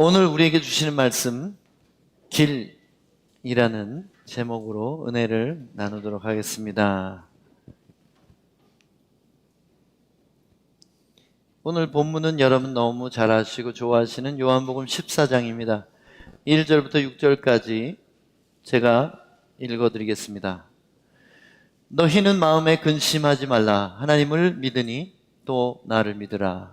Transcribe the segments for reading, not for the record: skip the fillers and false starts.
오늘 우리에게 주시는 말씀, 길이라는 제목으로 은혜를 나누도록 하겠습니다. 오늘 본문은 여러분 너무 잘 아시고 좋아하시는 요한복음 14장입니다. 1절부터 6절까지 제가 읽어드리겠습니다. 너희는 마음에 근심하지 말라. 하나님을 믿으니 또 나를 믿으라.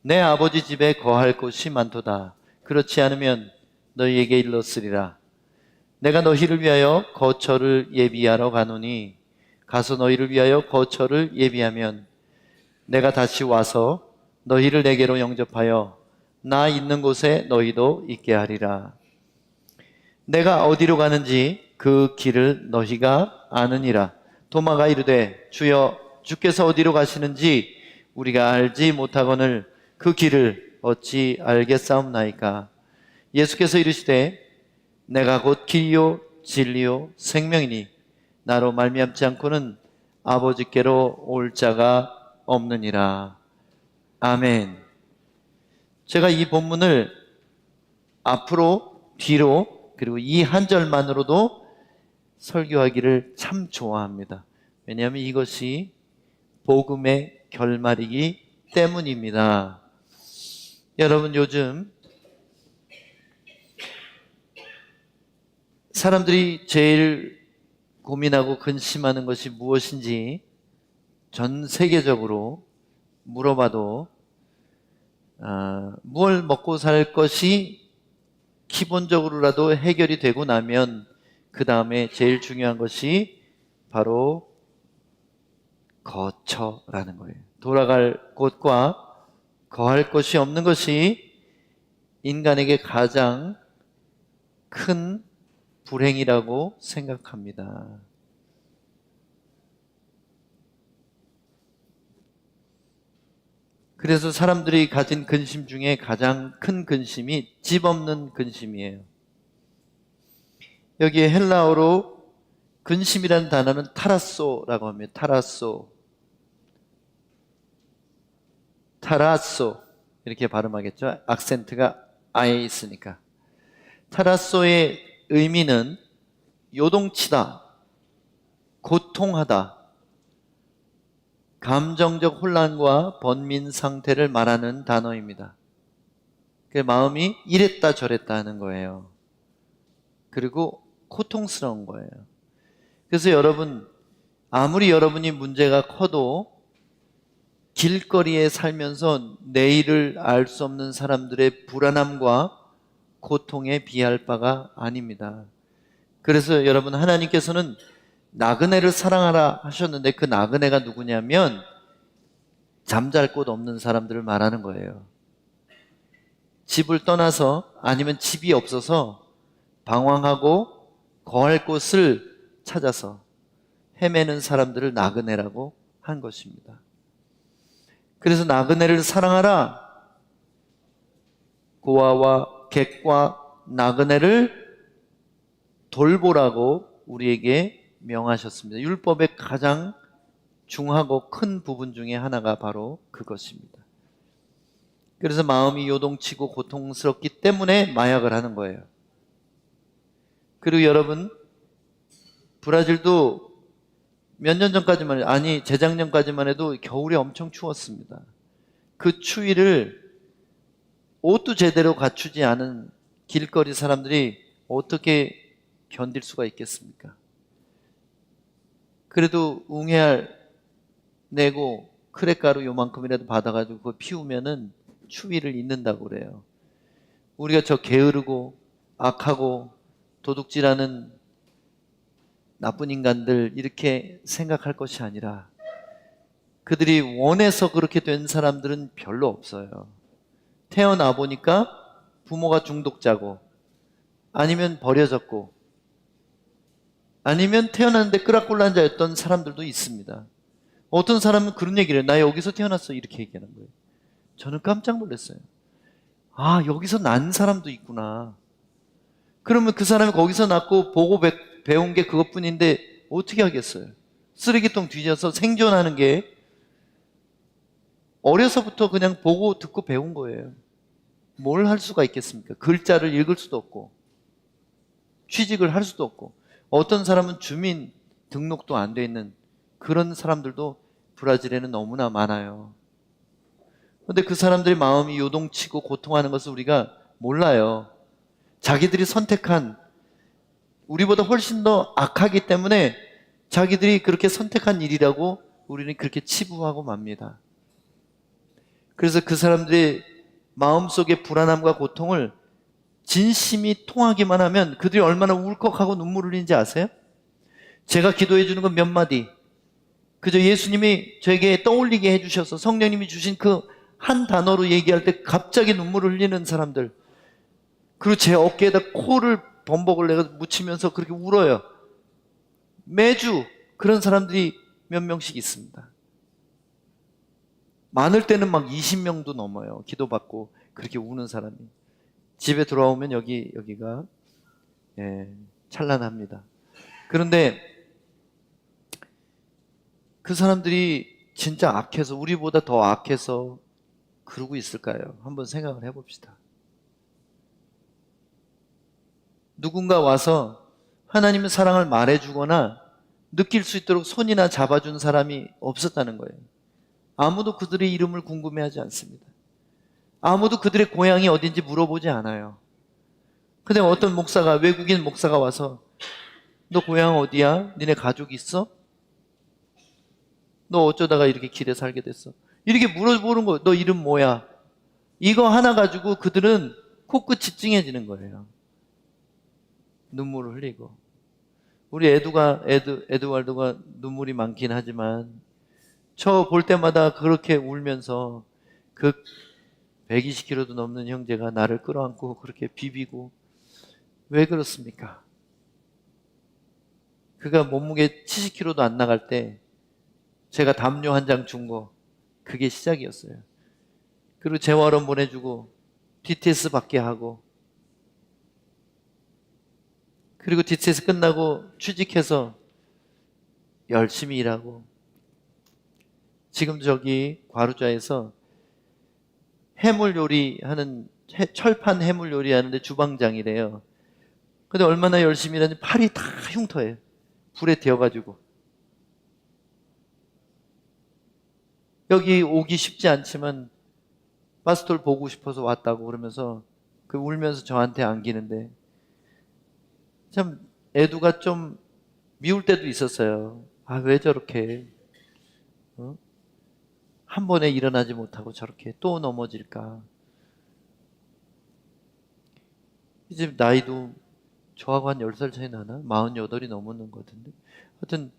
내 아버지 집에 거할 곳이 많도다. 그렇지 않으면 너희에게 일렀으리라. 내가 너희를 위하여 거처를 예비하러 가노니 가서 너희를 위하여 거처를 예비하면 내가 다시 와서 너희를 내게로 영접하여 나 있는 곳에 너희도 있게 하리라. 내가 어디로 가는지 그 길을 너희가 아느니라. 도마가 이르되 주여 주께서 어디로 가시는지 우리가 알지 못하거늘 그 길을 어찌 알겠사옵나이까. 예수께서 이르시되 내가 곧 길이요 진리요 생명이니 나로 말미암지 않고는 아버지께로 올 자가 없느니라. 아멘. 제가 이 본문을 앞으로 뒤로 그리고 이 한 절만으로도 설교하기를 참 좋아합니다. 왜냐하면 이것이 복음의 결말이기 때문입니다. 여러분, 요즘 사람들이 제일 고민하고 근심하는 것이 무엇인지 전 세계적으로 물어봐도 뭘 먹고 살 것이 기본적으로라도 해결이 되고 나면 그 다음에 제일 중요한 것이 바로 거처라는 거예요. 돌아갈 곳과 거할 곳이 없는 것이 인간에게 가장 큰 불행이라고 생각합니다. 그래서 사람들이 가진 근심 중에 가장 큰 근심이 집 없는 근심이에요. 여기에 헬라어로 근심이라는 단어는 타라소라고 합니다. 타라소 이렇게 발음하겠죠. 악센트가 아예 있으니까. 타라소의 의미는 요동치다, 고통하다, 감정적 혼란과 번민 상태를 말하는 단어입니다. 그 마음이 이랬다 저랬다 하는 거예요. 그리고 고통스러운 거예요. 그래서 여러분, 아무리 여러분이 문제가 커도 길거리에 살면서 내일을 알 수 없는 사람들의 불안함과 고통에 비할 바가 아닙니다. 그래서 여러분, 하나님께서는 나그네를 사랑하라 하셨는데 그 나그네가 누구냐면 잠잘 곳 없는 사람들을 말하는 거예요. 집을 떠나서 아니면 집이 없어서 방황하고 거할 곳을 찾아서 헤매는 사람들을 나그네라고 한 것입니다. 그래서 나그네를 사랑하라. 고아와 객과 나그네를 돌보라고 우리에게 명하셨습니다. 율법의 가장 중하고 큰 부분 중에 하나가 바로 그것입니다. 그래서 마음이 요동치고 고통스럽기 때문에 마약을 하는 거예요. 그리고 여러분, 브라질도 몇 년 전까지만, 아니 재작년까지만 해도 겨울에 엄청 추웠습니다. 그 추위를 옷도 제대로 갖추지 않은 길거리 사람들이 어떻게 견딜 수가 있겠습니까? 그래도 웅해알 내고 크레가루 요만큼이라도 받아가지고 그거 피우면은 추위를 잊는다고 그래요. 우리가 저 게으르고 악하고 도둑질하는 나쁜 인간들 이렇게 생각할 것이 아니라 그들이 원해서 그렇게 된 사람들은 별로 없어요. 태어나 보니까 부모가 중독자고 아니면 버려졌고 아니면 태어났는데 끄락골란자였던 사람들도 있습니다. 어떤 사람은 그런 얘기를 해요. 나 여기서 태어났어 이렇게 얘기하는 거예요. 저는 깜짝 놀랐어요. 아, 여기서 난 사람도 있구나. 그러면 그 사람이 거기서 낳고 보고 배운 게 그것뿐인데 어떻게 하겠어요? 쓰레기통 뒤져서 생존하는 게 어려서부터 그냥 보고 듣고 배운 거예요. 뭘 할 수가 있겠습니까? 글자를 읽을 수도 없고 취직을 할 수도 없고 어떤 사람은 주민 등록도 안 돼 있는 그런 사람들도 브라질에는 너무나 많아요. 그런데 그 사람들의 마음이 요동치고 고통하는 것을 우리가 몰라요. 자기들이 선택한, 우리보다 훨씬 더 악하기 때문에 자기들이 그렇게 선택한 일이라고 우리는 그렇게 치부하고 맙니다. 그래서 그 사람들의 마음속의 불안함과 고통을 진심이 통하기만 하면 그들이 얼마나 울컥하고 눈물 흘리는지 아세요? 제가 기도해 주는 건 몇 마디, 그저 예수님이 저에게 떠올리게 해주셔서 성령님이 주신 그 한 단어로 얘기할 때 갑자기 눈물을 흘리는 사람들, 그리고 제 어깨에다 코를 범벅을 내가 묻히면서 그렇게 울어요. 매주 그런 사람들이 몇 명씩 있습니다. 많을 때는 막 20명도 넘어요. 기도받고 그렇게 우는 사람이. 집에 돌아오면 여기가 찬란합니다. 그런데 그 사람들이 진짜 악해서, 우리보다 더 악해서 그러고 있을까요? 한번 생각을 해봅시다. 누군가 와서 하나님의 사랑을 말해주거나 느낄 수 있도록 손이나 잡아준 사람이 없었다는 거예요. 아무도 그들의 이름을 궁금해하지 않습니다. 아무도 그들의 고향이 어딘지 물어보지 않아요. 근데 어떤 목사가, 외국인 목사가 와서 너 고향 어디야? 니네 가족 있어? 너 어쩌다가 이렇게 길에 살게 됐어? 이렇게 물어보는 거예요. 너 이름 뭐야? 이거 하나 가지고 그들은 코끝이 찡해지는 거예요. 눈물을 흘리고. 우리 에드왈드가 눈물이 많긴 하지만 저 볼 때마다 그렇게 울면서 그 120kg도 넘는 형제가 나를 끌어안고 그렇게 비비고, 왜 그렇습니까? 그가 몸무게 70kg도 안 나갈 때 제가 담요 한 장 준 거, 그게 시작이었어요. 그리고 재활원 보내주고 DTS 받게 하고, 그리고 DTS 끝나고 취직해서 열심히 일하고, 지금 저기 과루자에서 해물 요리하는, 철판 해물 요리하는데 주방장이래요. 근데 얼마나 열심히 일하는지 팔이 다 흉터해요. 불에 데워가지고. 여기 오기 쉽지 않지만 파스토를 보고 싶어서 왔다고 그러면서 그 울면서 저한테 안기는데, 참 애두가 좀 미울 때도 있었어요. 아, 왜 저렇게 한 번에 일어나지 못하고 저렇게 또 넘어질까. 이제 나이도 저하고 한 10살 차이 나나? 48이 넘었는 것 같은데. 하여튼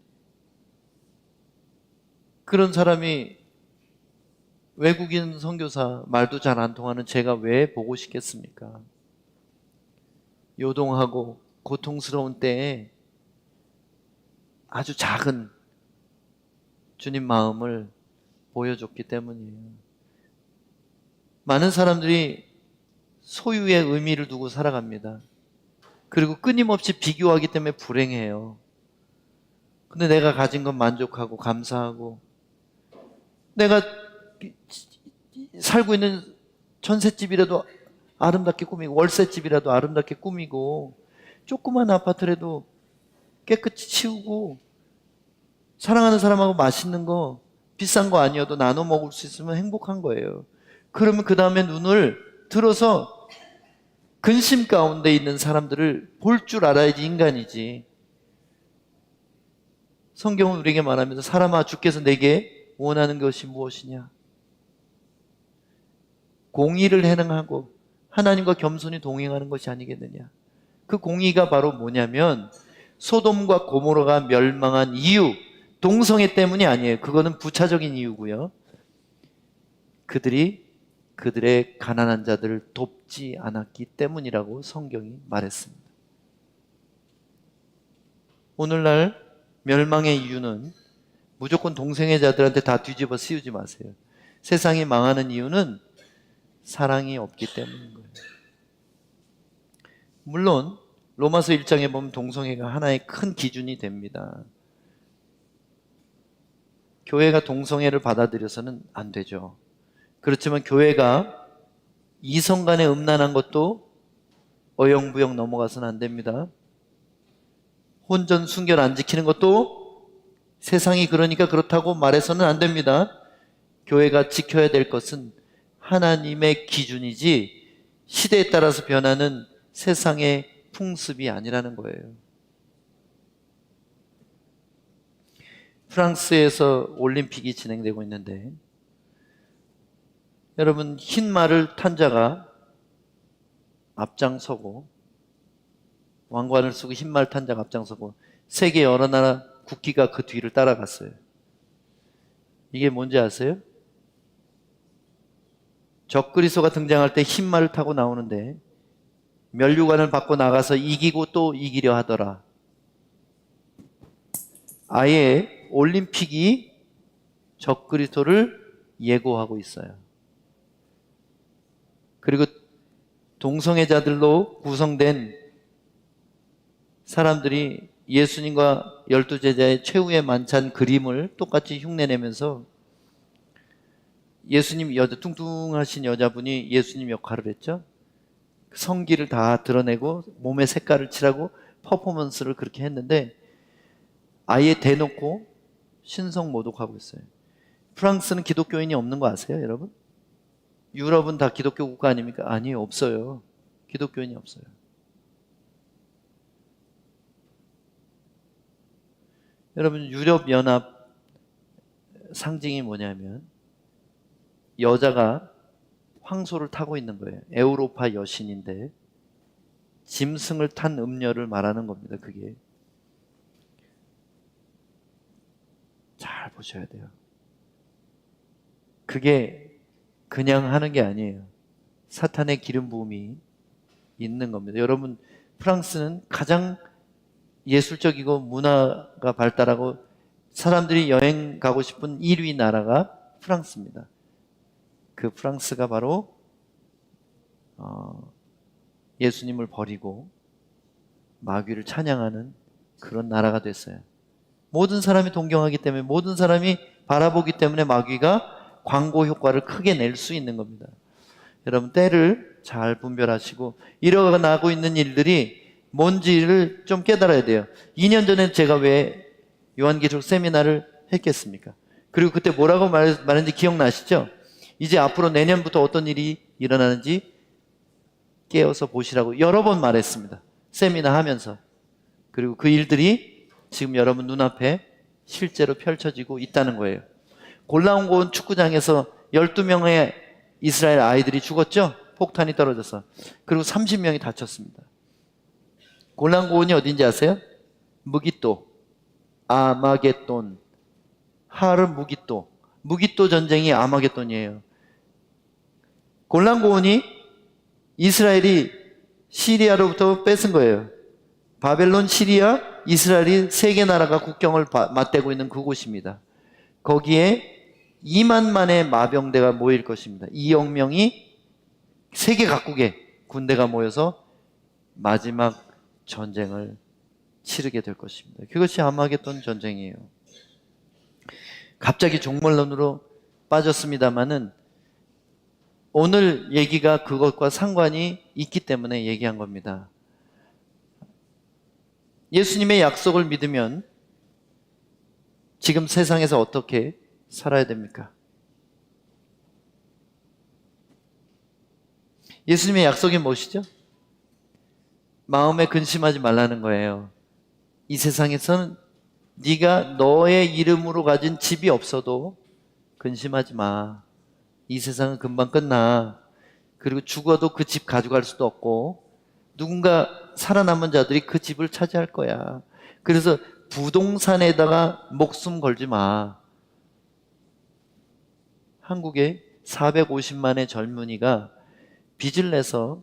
그런 사람이, 외국인 선교사, 말도 잘 안 통하는 제가 왜 보고 싶겠습니까? 요동하고 고통스러운 때에 아주 작은 주님 마음을 보여줬기 때문이에요. 많은 사람들이 소유의 의미를 두고 살아갑니다. 그리고 끊임없이 비교하기 때문에 불행해요. 근데 내가 가진 건 만족하고 감사하고, 내가 살고 있는 전셋집이라도 아름답게 꾸미고, 월세집이라도 아름답게 꾸미고, 조그만 아파트라도 깨끗이 치우고, 사랑하는 사람하고 맛있는 거, 비싼 거 아니어도 나눠 먹을 수 있으면 행복한 거예요. 그러면 그 다음에 눈을 들어서 근심 가운데 있는 사람들을 볼 줄 알아야지 인간이지. 성경은 우리에게 말하면서 사람아, 주께서 내게 원하는 것이 무엇이냐? 공의를 행하고 하나님과 겸손히 동행하는 것이 아니겠느냐? 그 공의가 바로 뭐냐면, 소돔과 고모라가 멸망한 이유, 동성애 때문이 아니에요. 그거는 부차적인 이유고요. 그들이 그들의 가난한 자들을 돕지 않았기 때문이라고 성경이 말했습니다. 오늘날 멸망의 이유는 무조건 동성애자들한테 다 뒤집어 씌우지 마세요. 세상이 망하는 이유는 사랑이 없기 때문인 거예요. 물론 로마서 1장에 보면 동성애가 하나의 큰 기준이 됩니다. 교회가 동성애를 받아들여서는 안 되죠. 그렇지만 교회가 이성 간에 음란한 것도 어영부영 넘어가서는 안 됩니다. 혼전 순결 안 지키는 것도 세상이 그러니까 그렇다고 말해서는 안 됩니다. 교회가 지켜야 될 것은 하나님의 기준이지 시대에 따라서 변하는 세상의 풍습이 아니라는 거예요. 프랑스에서 올림픽이 진행되고 있는데 여러분, 흰 말을 탄 자가 앞장서고 왕관을 쓰고 흰 말 탄 자가 앞장서고 세계 여러 나라 국기가 그 뒤를 따라갔어요. 이게 뭔지 아세요? 적그리스도가 등장할 때 흰 말을 타고 나오는데 면류관을 받고 나가서 이기고 또 이기려 하더라. 아예 올림픽이 적그리스도를 예고하고 있어요. 그리고 동성애자들로 구성된 사람들이 예수님과 12제자의 최후의 만찬 그림을 똑같이 흉내내면서 예수님 뚱뚱하신 여자분이 예수님 역할을 했죠. 성기를 다 드러내고 몸에 색깔을 칠하고 퍼포먼스를 그렇게 했는데 아예 대놓고 신성 모독하고 있어요. 프랑스는 기독교인이 없는 거 아세요, 여러분? 유럽은 다 기독교 국가 아닙니까? 아니요, 없어요. 기독교인이 없어요. 여러분, 유럽연합 상징이 뭐냐면 여자가 황소를 타고 있는 거예요. 에우로파 여신인데 짐승을 탄 음녀를 말하는 겁니다. 그게 잘 보셔야 돼요. 그게 그냥 하는 게 아니에요. 사탄의 기름 부음이 있는 겁니다. 여러분, 프랑스는 가장 예술적이고 문화가 발달하고 사람들이 여행 가고 싶은 1위 나라가 프랑스입니다. 그 프랑스가 바로 예수님을 버리고 마귀를 찬양하는 그런 나라가 됐어요. 모든 사람이 동경하기 때문에, 모든 사람이 바라보기 때문에 마귀가 광고 효과를 크게 낼 수 있는 겁니다. 여러분, 때를 잘 분별하시고 일어나고 있는 일들이 뭔지를 좀 깨달아야 돼요. 2년 전에 제가 왜 요한계시록 세미나를 했겠습니까? 그리고 그때 뭐라고 말했는지 기억나시죠? 이제 앞으로 내년부터 어떤 일이 일어나는지 깨어서 보시라고 여러 번 말했습니다. 세미나 하면서. 그리고 그 일들이 지금 여러분 눈앞에 실제로 펼쳐지고 있다는 거예요. 골라온고원 축구장에서 12명의 이스라엘 아이들이 죽었죠? 폭탄이 떨어져서. 그리고 30명이 다쳤습니다. 골라온고원이 어딘지 아세요? 무기또, 아마겟돈, 하르 무기또. 무기또 전쟁이 아마겟돈이에요. 골란고원이 이스라엘이 시리아로부터 뺏은 거예요. 바벨론, 시리아, 이스라엘이 세 개 나라가 국경을 맞대고 있는 그곳입니다. 거기에 2만만의 마병대가 모일 것입니다. 2억 명이 세계 각국의 군대가 모여서 마지막 전쟁을 치르게 될 것입니다. 그것이 아마겟돈 전쟁이에요. 갑자기 종말론으로 빠졌습니다마는 오늘 얘기가 그것과 상관이 있기 때문에 얘기한 겁니다. 예수님의 약속을 믿으면 지금 세상에서 어떻게 살아야 됩니까? 예수님의 약속이 무엇이죠? 마음에 근심하지 말라는 거예요. 이 세상에서는 네가 너의 이름으로 가진 집이 없어도 근심하지 마. 이 세상은 금방 끝나. 그리고 죽어도 그 집 가져갈 수도 없고 누군가 살아남은 자들이 그 집을 차지할 거야. 그래서 부동산에다가 목숨 걸지 마. 한국에 450만의 젊은이가 빚을 내서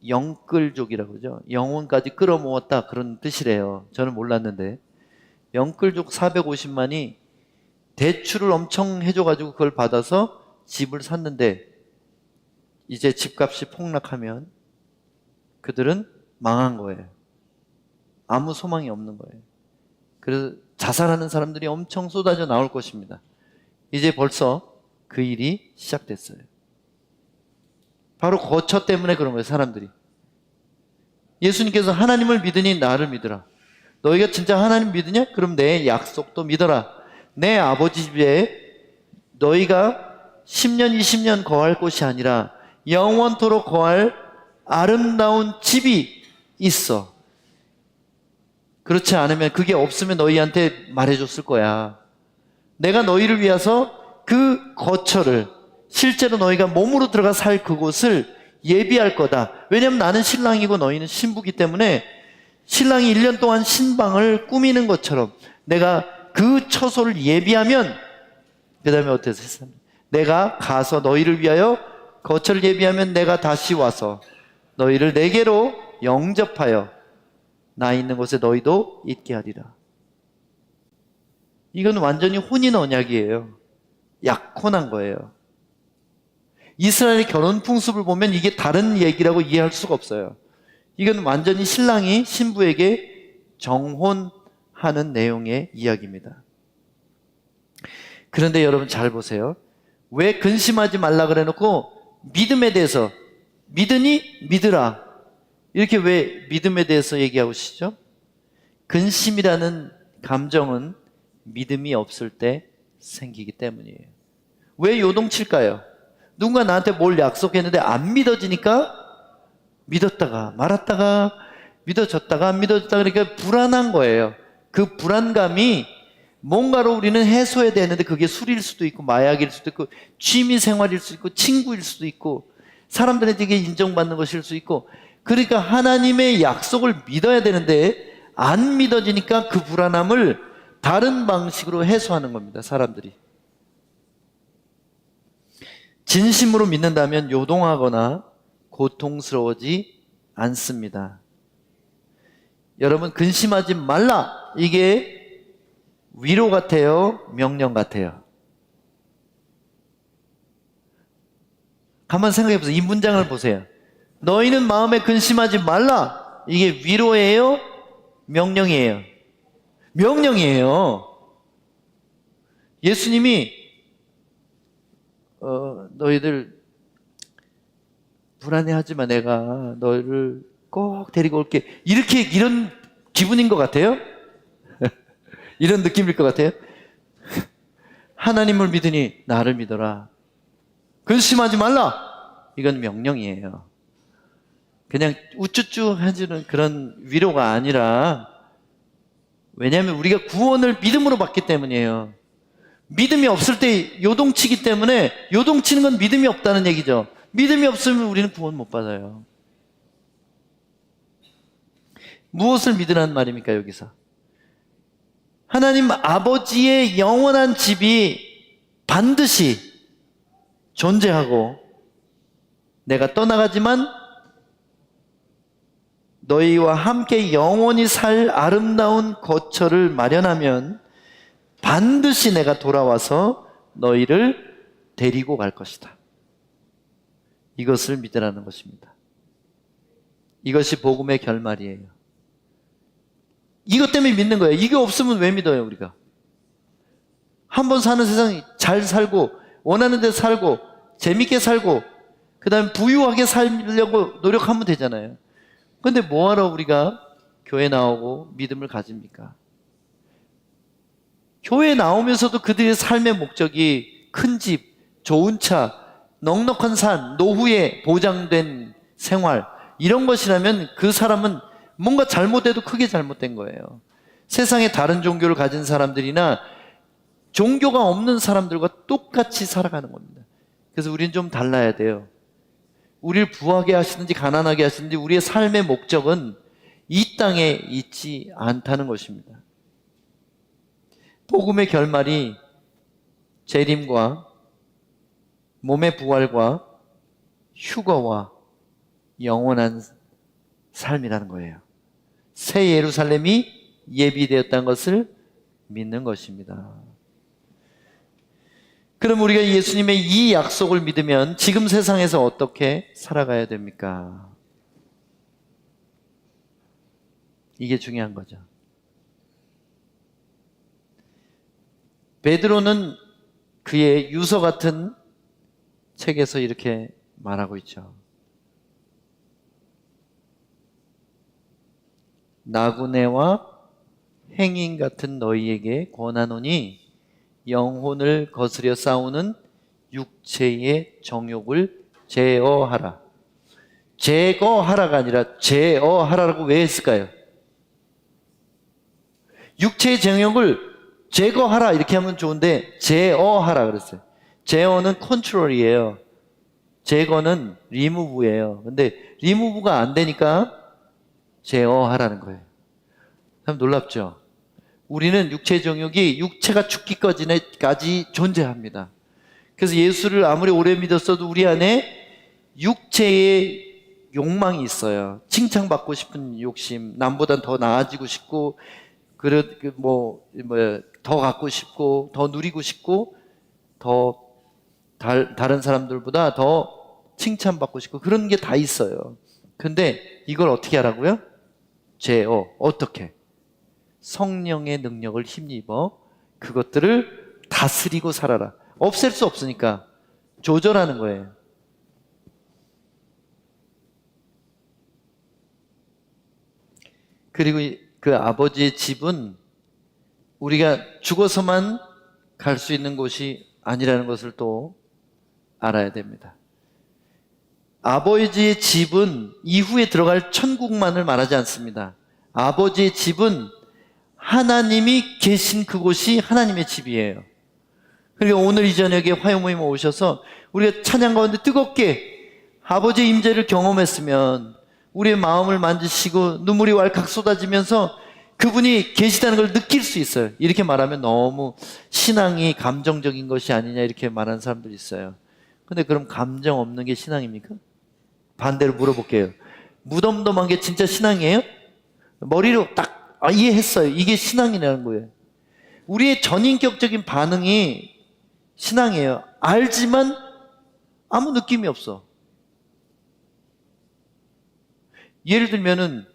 영끌족이라고 그러죠. 영혼까지 끌어모았다, 그런 뜻이래요. 저는 몰랐는데 영끌족 450만이 대출을 엄청 해줘가지고 그걸 받아서 집을 샀는데 이제 집값이 폭락하면 그들은 망한 거예요. 아무 소망이 없는 거예요. 그래서 자살하는 사람들이 엄청 쏟아져 나올 것입니다. 이제 벌써 그 일이 시작됐어요. 바로 거처 때문에 그런 거예요, 사람들이. 예수님께서 하나님을 믿으니 나를 믿으라. 너희가 진짜 하나님 믿으냐? 그럼 내 약속도 믿어라. 내 아버지 집에 너희가 10년, 20년 거할 곳이 아니라 영원토록 거할 아름다운 집이 있어. 그렇지 않으면, 그게 없으면 너희한테 말해줬을 거야. 내가 너희를 위해서 그 거처를, 실제로 너희가 몸으로 들어가 살 그곳을 예비할 거다. 왜냐하면 나는 신랑이고 너희는 신부기 때문에 신랑이 1년 동안 신방을 꾸미는 것처럼 내가 그 처소를 예비하면, 그 다음에 어때서 했어요? 내가 가서 너희를 위하여 거처를 예비하면 내가 다시 와서 너희를 내게로 영접하여 나 있는 곳에 너희도 있게 하리라. 이건 완전히 혼인 언약이에요. 약혼한 거예요. 이스라엘의 결혼 풍습을 보면 이게 다른 얘기라고 이해할 수가 없어요. 이건 완전히 신랑이 신부에게 정혼하는 내용의 이야기입니다. 그런데 여러분 잘 보세요. 왜 근심하지 말라 그래 놓고 믿음에 대해서 믿으니 믿으라, 이렇게 왜 믿음에 대해서 얘기하고 계시죠? 근심이라는 감정은 믿음이 없을 때 생기기 때문이에요. 왜 요동칠까요? 누군가 나한테 뭘 약속했는데 안 믿어지니까 믿었다가 말았다가 믿어졌다가 안 믿어졌다가, 그러니까 불안한 거예요. 그 불안감이 뭔가로 우리는 해소해야 되는데 그게 술일 수도 있고 마약일 수도 있고 취미생활일 수도 있고 친구일 수도 있고 사람들에게 인정받는 것일 수 있고, 그러니까 하나님의 약속을 믿어야 되는데 안 믿어지니까 그 불안함을 다른 방식으로 해소하는 겁니다, 사람들이. 진심으로 믿는다면 요동하거나 고통스러워지 않습니다. 여러분, 근심하지 말라, 이게 위로 같아요, 명령 같아요? 한번 생각해 보세요. 이 문장을 보세요. 너희는 마음에 근심하지 말라, 이게 위로예요, 명령이에요? 명령이에요. 예수님이 너희들 불안해하지 마, 내가 너희를 꼭 데리고 올게, 이런 기분인 것 같아요? 이런 느낌일 것 같아요? 하나님을 믿으니 나를 믿어라, 근심하지 말라, 이건 명령이에요. 그냥 우쭈쭈 해주는 그런 위로가 아니라, 왜냐하면 우리가 구원을 믿음으로 받기 때문이에요. 믿음이 없을 때 요동치기 때문에, 요동치는 건 믿음이 없다는 얘기죠. 믿음이 없으면 우리는 구원 못 받아요. 무엇을 믿으라는 말입니까, 여기서? 하나님 아버지의 영원한 집이 반드시 존재하고, 내가 떠나가지만 너희와 함께 영원히 살 아름다운 거처를 마련하면 반드시 내가 돌아와서 너희를 데리고 갈 것이다. 이것을 믿으라는 것입니다. 이것이 복음의 결말이에요. 이것 때문에 믿는 거예요. 이게 없으면 왜 믿어요, 우리가? 한번 사는 세상 잘 살고 원하는 데 살고 재밌게 살고 그 다음에 부유하게 살려고 노력하면 되잖아요. 그런데 뭐하러 우리가 교회 나오고 믿음을 가집니까? 교회 나오면서도 그들의 삶의 목적이 큰 집, 좋은 차, 넉넉한 산, 노후에 보장된 생활, 이런 것이라면 그 사람은 뭔가 잘못해도 크게 잘못된 거예요. 세상에 다른 종교를 가진 사람들이나 종교가 없는 사람들과 똑같이 살아가는 겁니다. 그래서 우리는 좀 달라야 돼요. 우리를 부하게 하시든지 가난하게 하시든지 우리의 삶의 목적은 이 땅에 있지 않다는 것입니다. 복음의 결말이 재림과 몸의 부활과 휴거와 영원한 삶이라는 거예요. 새 예루살렘이 예비되었다는 것을 믿는 것입니다. 그럼 우리가 예수님의 이 약속을 믿으면 지금 세상에서 어떻게 살아가야 됩니까? 이게 중요한 거죠. 베드로는 그의 유서 같은 책에서 이렇게 말하고 있죠. 나그네와 행인 같은 너희에게 권하노니 영혼을 거스려 싸우는 육체의 정욕을 제어하라. 제거하라가 아니라 제어하라고 왜 했을까요? 육체의 정욕을 제거하라 이렇게 하면 좋은데 제어하라 그랬어요. 제어는 컨트롤이에요. 제거는 리무브예요. 근데 리무브가 안 되니까 제어하라는 거예요. 참 놀랍죠? 우리는 육체의 정욕이 육체가 죽기까지 존재합니다. 그래서 예수를 아무리 오래 믿었어도 우리 안에 육체의 욕망이 있어요. 칭찬받고 싶은 욕심, 남보다 더 나아지고 싶고, 더 갖고 싶고, 더 누리고 싶고, 더 다른 사람들보다 더 칭찬받고 싶고, 그런 게 다 있어요. 근데 이걸 어떻게 하라고요? 어떻게? 성령의 능력을 힘입어 그것들을 다스리고 살아라. 없앨 수 없으니까 조절하는 거예요. 그리고 그 아버지의 집은 우리가 죽어서만 갈 수 있는 곳이 아니라는 것을 또 알아야 됩니다. 아버지의 집은 이후에 들어갈 천국만을 말하지 않습니다. 아버지의 집은 하나님이 계신 그곳이 하나님의 집이에요. 그리고 오늘 이 저녁에 화요모임 오셔서 우리가 찬양 가운데 뜨겁게 아버지의 임재를 경험했으면 우리의 마음을 만지시고 눈물이 왈칵 쏟아지면서 그분이 계시다는 걸 느낄 수 있어요. 이렇게 말하면 너무 신앙이 감정적인 것이 아니냐 이렇게 말하는 사람들이 있어요. 근데 그럼 감정 없는 게 신앙입니까? 반대로 물어볼게요. 무덤덤한 게 진짜 신앙이에요? 머리로 딱 이해했어요. 이게 신앙이라는 거예요. 우리의 전인격적인 반응이 신앙이에요. 알지만 아무 느낌이 없어. 예를 들면은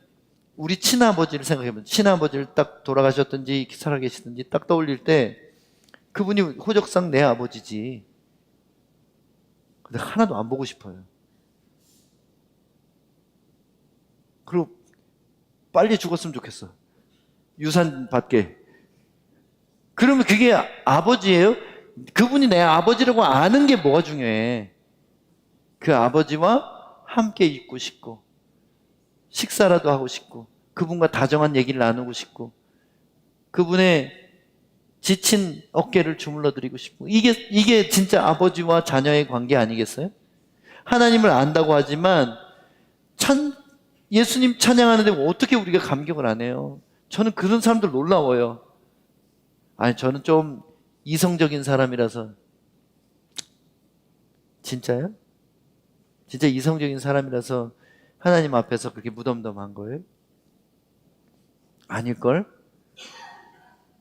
우리 친아버지를 생각해보면 친아버지를 딱 돌아가셨든지 살아계시든지 딱 떠올릴 때 그분이 호적상 내 아버지지. 근데 하나도 안 보고 싶어요. 그리고 빨리 죽었으면 좋겠어. 유산 받게. 그러면 그게 아버지예요? 그분이 내 아버지라고 아는 게 뭐가 중요해? 그 아버지와 함께 있고 싶고 식사라도 하고 싶고 그분과 다정한 얘기를 나누고 싶고 그분의 지친 어깨를 주물러 드리고 싶고 이게 진짜 아버지와 자녀의 관계 아니겠어요? 하나님을 안다고 하지만 예수님 찬양하는데 어떻게 우리가 감격을 안 해요? 저는 그런 사람들 놀라워요. 아니 저는 좀 이성적인 사람이라서. 진짜요? 진짜 이성적인 사람이라서 하나님 앞에서 그렇게 무덤덤한 거예요? 아닐걸?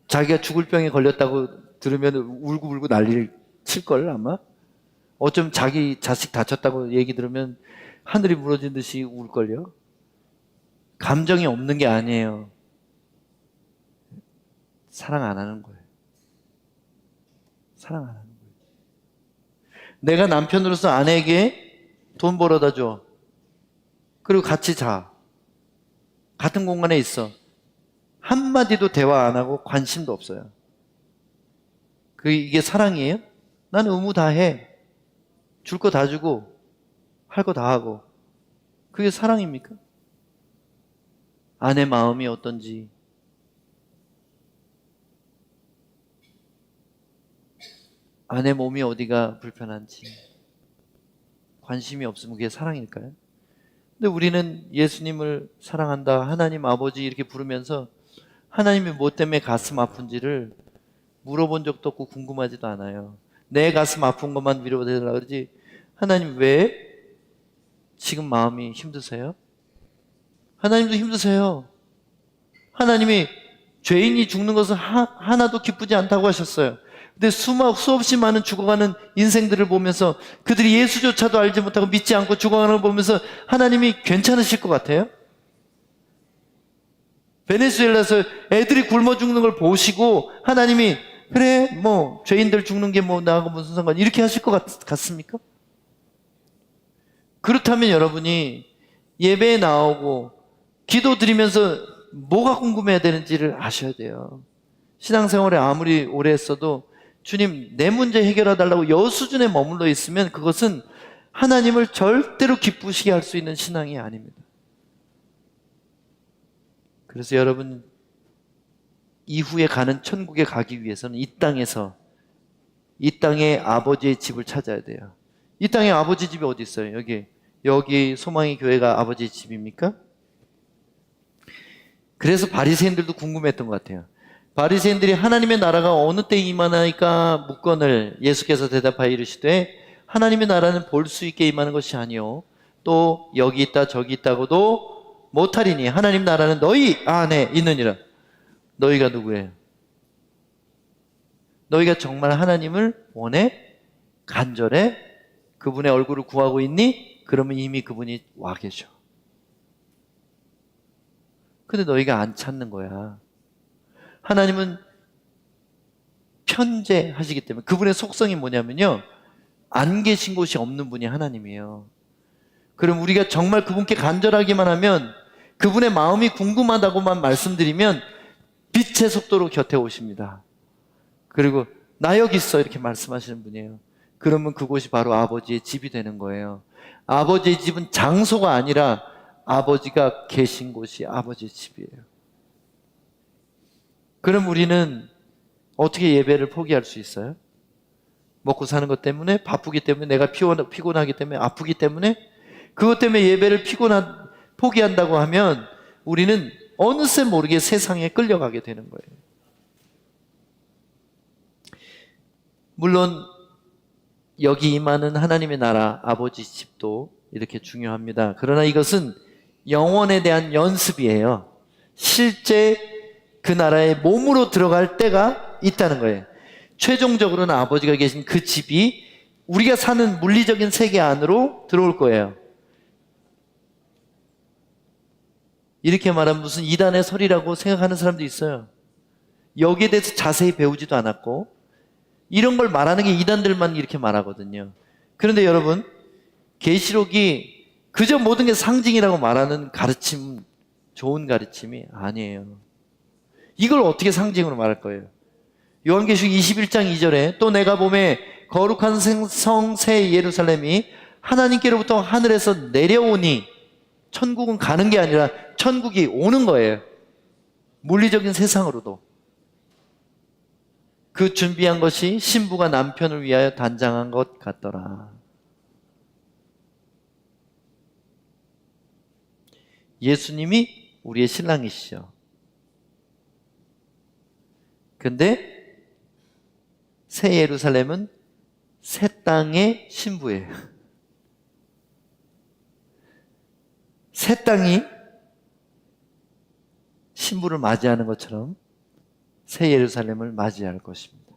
자기가 죽을 병에 걸렸다고 들으면 울고 난리를 칠걸 아마? 어쩜 자기 자식 다쳤다고 얘기 들으면 하늘이 무너진 듯이 울걸요? 감정이 없는 게 아니에요. 사랑 안 하는 거예요. 사랑 안 하는 거예요. 내가 남편으로서 아내에게 돈 벌어다 줘. 그리고 같이 자. 같은 공간에 있어. 한마디도 대화 안 하고 관심도 없어요. 이게 사랑이에요? 나는 의무 다 해. 줄 거 다 주고 할 거 다 하고. 그게 사랑입니까? 아내 마음이 어떤지, 아내 몸이 어디가 불편한지 관심이 없으면 그게 사랑일까요? 근데 우리는 예수님을 사랑한다, 하나님 아버지 이렇게 부르면서 하나님이 뭐 때문에 가슴 아픈지를 물어본 적도 없고 궁금하지도 않아요. 내 가슴 아픈 것만 위로되려고 그러지 하나님 왜 지금 마음이 힘드세요? 하나님도 힘드세요. 하나님이 죄인이 죽는 것은 하나도 기쁘지 않다고 하셨어요. 근데 수없이 많은 죽어가는 인생들을 보면서 그들이 예수조차도 알지 못하고 믿지 않고 죽어가는 걸 보면서 하나님이 괜찮으실 것 같아요? 베네수엘라에서 애들이 굶어 죽는 걸 보시고 하나님이 그래 뭐 죄인들 죽는 게 뭐 나하고 무슨 상관 이렇게 하실 것 같습니까? 그렇다면 여러분이 예배에 나오고 기도 드리면서 뭐가 궁금해야 되는지를 아셔야 돼요. 신앙생활에 아무리 오래 했어도 주님 내 문제 해결해 달라고 여 수준에 머물러 있으면 그것은 하나님을 절대로 기쁘시게 할 수 있는 신앙이 아닙니다. 그래서 여러분 이후에 가는 천국에 가기 위해서는 이 땅에서 이 땅에 아버지의 집을 찾아야 돼요. 이 땅에 아버지 집이 어디 있어요? 여기 소망의 교회가 아버지의 집입니까? 그래서 바리새인들도 궁금했던 것 같아요. 바리새인들이 하나님의 나라가 어느 때 임하나이까 묻거늘 예수께서 대답하여 이르시되 하나님의 나라는 볼 수 있게 임하는 것이 아니요 또 여기 있다 저기 있다고도 못하리니 하나님 나라는 너희 안에 있느니라. 너희가 누구예요? 너희가 정말 하나님을 원해? 간절해? 그분의 얼굴을 구하고 있니? 그러면 이미 그분이 와 계셔. 근데 너희가 안 찾는 거야. 하나님은 편재하시기 때문에 그분의 속성이 뭐냐면요. 안 계신 곳이 없는 분이 하나님이에요. 그럼 우리가 정말 그분께 간절하기만 하면 그분의 마음이 궁금하다고만 말씀드리면 빛의 속도로 곁에 오십니다. 그리고 나 여기 있어 이렇게 말씀하시는 분이에요. 그러면 그곳이 바로 아버지의 집이 되는 거예요. 아버지의 집은 장소가 아니라 아버지가 계신 곳이 아버지의 집이에요. 그럼 우리는 어떻게 예배를 포기할 수 있어요? 먹고 사는 것 때문에, 바쁘기 때문에, 내가 피곤하기 때문에, 아프기 때문에, 그것 때문에 예배를 포기한다고 하면 우리는 어느새 모르게 세상에 끌려가게 되는 거예요. 물론 여기 임하는 하나님의 나라, 아버지 집도 이렇게 중요합니다. 그러나 이것은 영혼에 대한 연습이에요. 실제 그 나라에 몸으로 들어갈 때가 있다는 거예요. 최종적으로는 아버지가 계신 그 집이 우리가 사는 물리적인 세계 안으로 들어올 거예요. 이렇게 말하면 무슨 이단의 설이라고 생각하는 사람도 있어요. 여기에 대해서 자세히 배우지도 않았고 이런 걸 말하는 게 이단들만 이렇게 말하거든요. 그런데 여러분 계시록이 그저 모든 게 상징이라고 말하는 가르침, 좋은 가르침이 아니에요. 이걸 어떻게 상징으로 말할 거예요? 요한계시록 21장 2절에 또 내가 보매 거룩한 성 새 예루살렘이 하나님께로부터 하늘에서 내려오니 천국은 가는 게 아니라 천국이 오는 거예요. 물리적인 세상으로도. 그 준비한 것이 신부가 남편을 위하여 단장한 것 같더라. 예수님이 우리의 신랑이시죠. 근데 새 예루살렘은 새 땅의 신부예요. 새 땅이 신부를 맞이하는 것처럼 새 예루살렘을 맞이할 것입니다.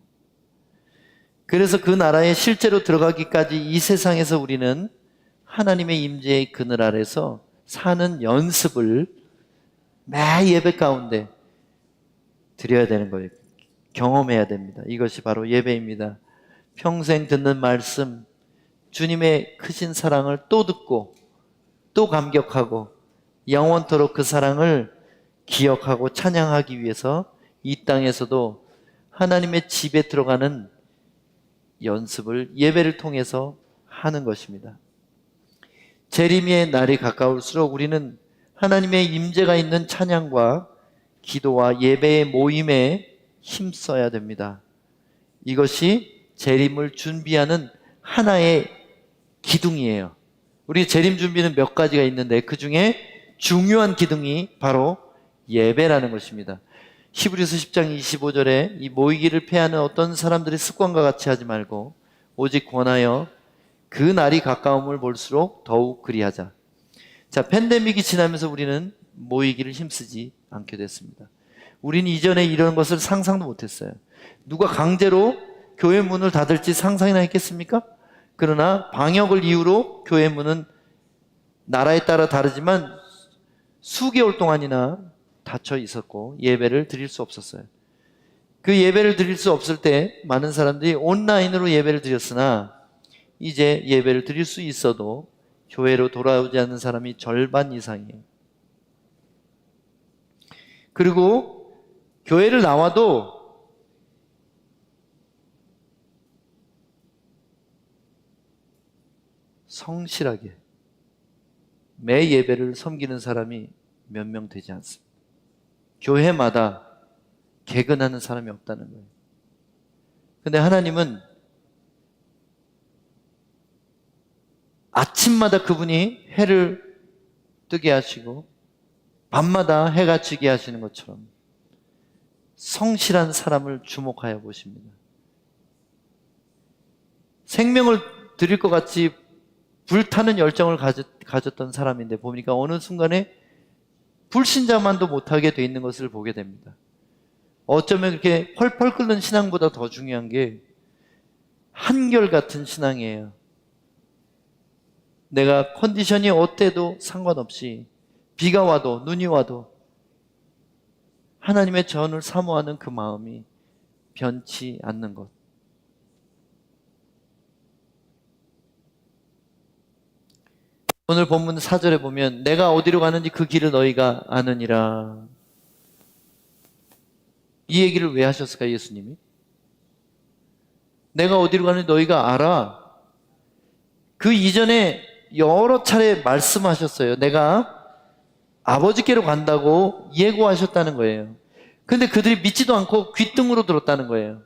그래서 그 나라에 실제로 들어가기까지 이 세상에서 우리는 하나님의 임재의 그늘 아래서 사는 연습을 매 예배 가운데 드려야 되는 거예요. 경험해야 됩니다. 이것이 바로 예배입니다. 평생 듣는 말씀, 주님의 크신 사랑을 또 듣고 또 감격하고 영원토록 그 사랑을 기억하고 찬양하기 위해서 이 땅에서도 하나님의 집에 들어가는 연습을 예배를 통해서 하는 것입니다. 재림의 날이 가까울수록 우리는 하나님의 임재가 있는 찬양과 기도와 예배의 모임에 힘써야 됩니다. 이것이 재림을 준비하는 하나의 기둥이에요. 우리 재림 준비는 몇 가지가 있는데 그 중에 중요한 기둥이 바로 예배라는 것입니다. 히브리서 10장 25절에 이 모이기를 패하는 어떤 사람들의 습관과 같이 하지 말고 오직 권하여 그 날이 가까움을 볼수록 더욱 그리하자. 자, 팬데믹이 지나면서 우리는 모이기를 힘쓰지 않게 됐습니다. 우리는 이전에 이런 것을 상상도 못했어요. 누가 강제로 교회 문을 닫을지 상상이나 했겠습니까? 그러나 방역을 이유로 교회 문은 나라에 따라 다르지만 수개월 동안이나 닫혀 있었고 예배를 드릴 수 없었어요. 그 예배를 드릴 수 없을 때 많은 사람들이 온라인으로 예배를 드렸으나 이제 예배를 드릴 수 있어도 교회로 돌아오지 않는 사람이 절반 이상이에요. 그리고 교회를 나와도 성실하게 매 예배를 섬기는 사람이 몇 명 되지 않습니다. 교회마다 개근하는 사람이 없다는 거예요. 근데 하나님은 아침마다 그분이 해를 뜨게 하시고 밤마다 해가 지게 하시는 것처럼 성실한 사람을 주목하여 보십니다. 생명을 드릴 것 같이 불타는 열정을 가졌던 사람인데 보니까 어느 순간에 불신자만도 못하게 돼 있는 것을 보게 됩니다. 어쩌면 그렇게 펄펄 끓는 신앙보다 더 중요한 게 한결같은 신앙이에요. 내가 컨디션이 어때도 상관없이 비가 와도 눈이 와도 하나님의 전을 사모하는 그 마음이 변치 않는 것. 오늘 본문 4절에 보면 내가 어디로 가는지 그 길을 너희가 아느니라. 이 얘기를 왜 하셨을까 예수님이? 내가 어디로 가는지 너희가 알아. 그 이전에 여러 차례 말씀하셨어요. 내가 아버지께로 간다고 예고하셨다는 거예요. 근데 그들이 믿지도 않고 귓등으로 들었다는 거예요.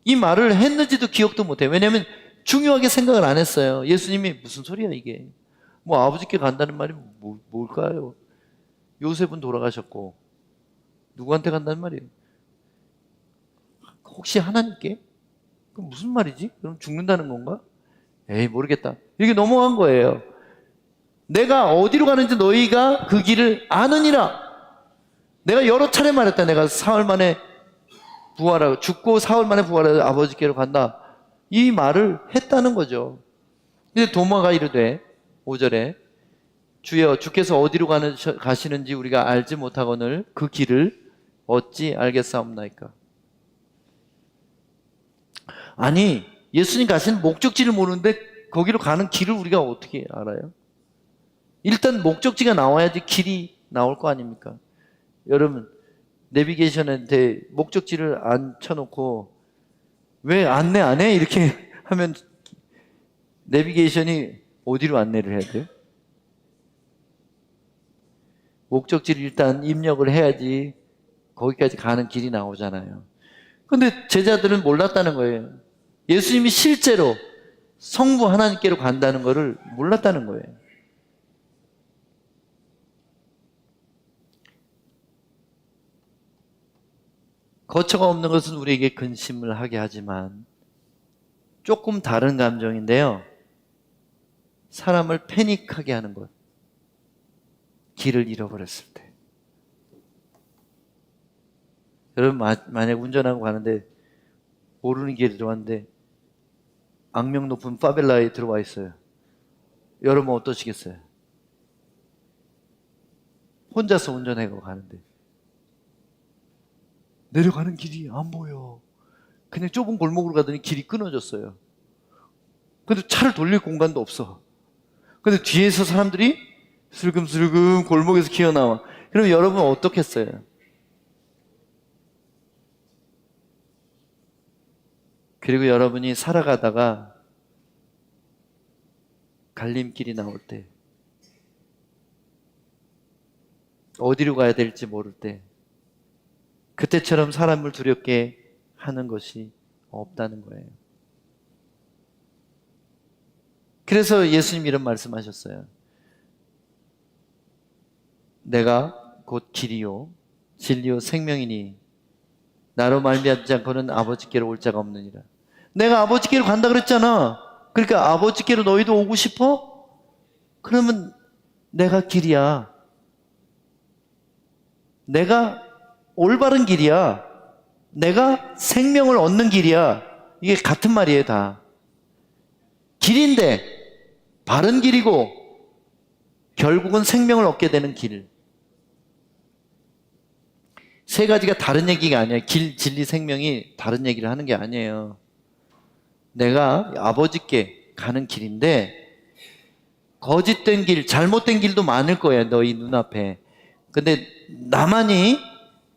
이 말을 했는지도 기억도 못해요. 왜냐하면 중요하게 생각을 안 했어요. 예수님이 무슨 소리야 이게. 뭐 아버지께 간다는 말이 뭘까요? 요셉은 돌아가셨고 누구한테 간다는 말이에요? 혹시 하나님께? 그럼 무슨 말이지? 그럼 죽는다는 건가? 에이 모르겠다. 이렇게 넘어간 거예요. 내가 어디로 가는지 너희가 그 길을 아느니라. 내가 여러 차례 말했다. 내가 사흘 만에 부활하고 죽고 사흘 만에 부활해서 아버지께로 간다. 이 말을 했다는 거죠. 근데 도마가 이르되 5절에 주여 주께서 어디로 가시는지 우리가 알지 못하거늘 그 길을 어찌 알겠사옵나이까. 아니 예수님 가시는 목적지를 모르는데 거기로 가는 길을 우리가 어떻게 알아요? 일단 목적지가 나와야지 길이 나올 거 아닙니까? 여러분 내비게이션한테 목적지를 안 쳐놓고 왜 안내 안 해? 이렇게 하면 내비게이션이 어디로 안내를 해야 돼요? 목적지를 일단 입력을 해야지 거기까지 가는 길이 나오잖아요. 근데 제자들은 몰랐다는 거예요. 예수님이 실제로 성부 하나님께로 간다는 것을 몰랐다는 거예요. 거처가 없는 것은 우리에게 근심을 하게 하지만 조금 다른 감정인데요. 사람을 패닉하게 하는 것. 길을 잃어버렸을 때. 여러분 만약 운전하고 가는데 모르는 길에 들어왔는데 악명 높은 파벨라에 들어와 있어요. 여러분 어떠시겠어요? 혼자서 운전하고 가는데 내려가는 길이 안 보여. 그냥 좁은 골목으로 가더니 길이 끊어졌어요. 근데 차를 돌릴 공간도 없어. 근데 뒤에서 사람들이 슬금슬금 골목에서 기어나와. 그럼 여러분 어떻겠어요? 그리고 여러분이 살아가다가 갈림길이 나올 때 어디로 가야 될지 모를 때 그때처럼 사람을 두렵게 하는 것이 없다는 거예요. 그래서 예수님 이런 말씀하셨어요. 내가 곧 길이요 진리요 생명이니 나로 말미암지 않고는 아버지께로 올 자가 없느니라. 내가 아버지께로 간다 그랬잖아. 그러니까 아버지께로 너희도 오고 싶어? 그러면 내가 길이야. 내가 올바른 길이야. 내가 생명을 얻는 길이야. 이게 같은 말이에요, 다. 길인데 바른 길이고 결국은 생명을 얻게 되는 길. 세 가지가 다른 얘기가 아니에요. 길, 진리, 생명이 다른 얘기를 하는 게 아니에요. 내가 아버지께 가는 길인데 거짓된 길, 잘못된 길도 많을 거예요. 너희 눈앞에. 근데 나만이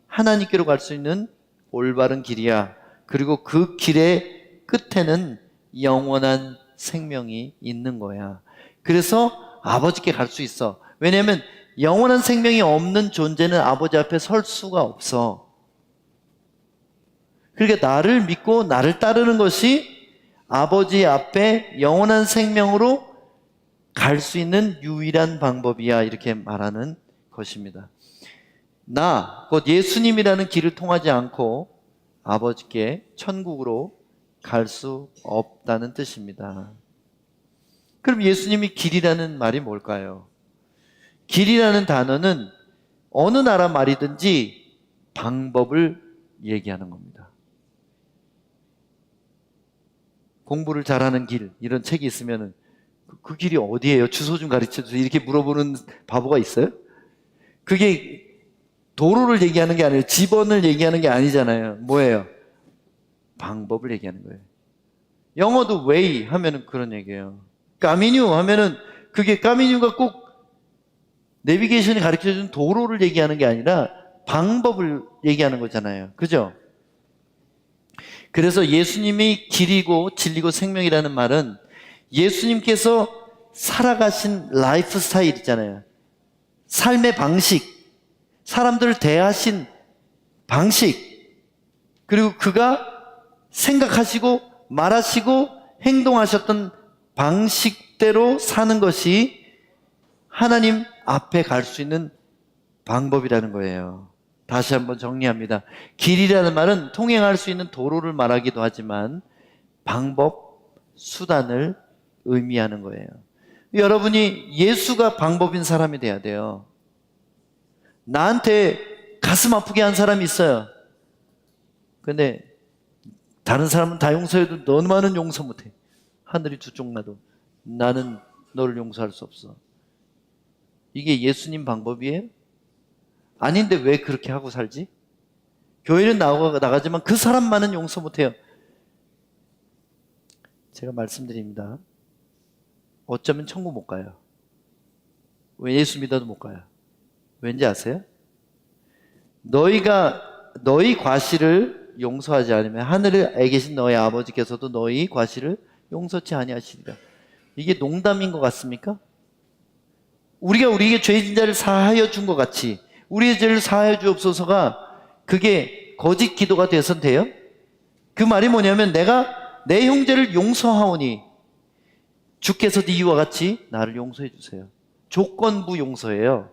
하나님께로 갈 수 있는 올바른 길이야. 그리고 그 길의 끝에는 영원한 생명이 있는 거야. 그래서 아버지께 갈 수 있어. 왜냐하면 영원한 생명이 없는 존재는 아버지 앞에 설 수가 없어. 그러니까 나를 믿고 나를 따르는 것이 아버지 앞에 영원한 생명으로 갈 수 있는 유일한 방법이야. 이렇게 말하는 것입니다. 나, 곧 예수님이라는 길을 통하지 않고 아버지께 천국으로 갈 수 없다는 뜻입니다. 그럼 예수님이 길이라는 말이 뭘까요? 길이라는 단어는 어느 나라 말이든지 방법을 얘기하는 겁니다. 공부를 잘하는 길, 이런 책이 있으면 그 길이 어디예요? 주소 좀 가르쳐주세요. 이렇게 물어보는 바보가 있어요? 그게 도로를 얘기하는 게 아니에요. 집원을 얘기하는 게 아니잖아요. 뭐예요? 방법을 얘기하는 거예요. 영어도 way 하면은 그런 얘기예요. 까미뉴 하면은 그게 까미뉴가 꼭 내비게이션이 가르쳐준 도로를 얘기하는 게 아니라 방법을 얘기하는 거잖아요. 그죠? 그래서 예수님이 길이고 진리고 생명이라는 말은 예수님께서 살아가신 라이프 스타일 있잖아요. 삶의 방식, 사람들을 대하신 방식, 그리고 그가 생각하시고 말하시고 행동하셨던 방식대로 사는 것이 하나님 앞에 갈 수 있는 방법이라는 거예요. 다시 한번 정리합니다. 길이라는 말은 통행할 수 있는 도로를 말하기도 하지만 방법, 수단을 의미하는 거예요. 여러분이 예수가 방법인 사람이 돼야 돼요. 나한테 가슴 아프게 한 사람이 있어요. 근데 다른 사람은 다 용서해도 너만은 용서 못해. 하늘이 두 쪽 나도 나는 너를 용서할 수 없어. 이게 예수님 방법이에요? 아닌데 왜 그렇게 하고 살지? 교회는 나가지만 그 사람만은 용서 못해요. 제가 말씀드립니다. 어쩌면 천국 못 가요. 왜? 예수 믿어도 못 가요. 왠지 아세요? 너희가 너희 과실을 용서하지 않으면 하늘에 계신 너희 아버지께서도 너희 과실을 용서치 아니하시리라. 이게 농담인 것 같습니까? 우리가 우리에게 죄진 자를 사하여 준 것 같이 우리의 죄를 사하여 주옵소서가 그게 거짓 기도가 돼선 돼요? 그 말이 뭐냐면 내가 내 형제를 용서하오니 주께서도 이와 같이 나를 용서해 주세요. 조건부 용서예요.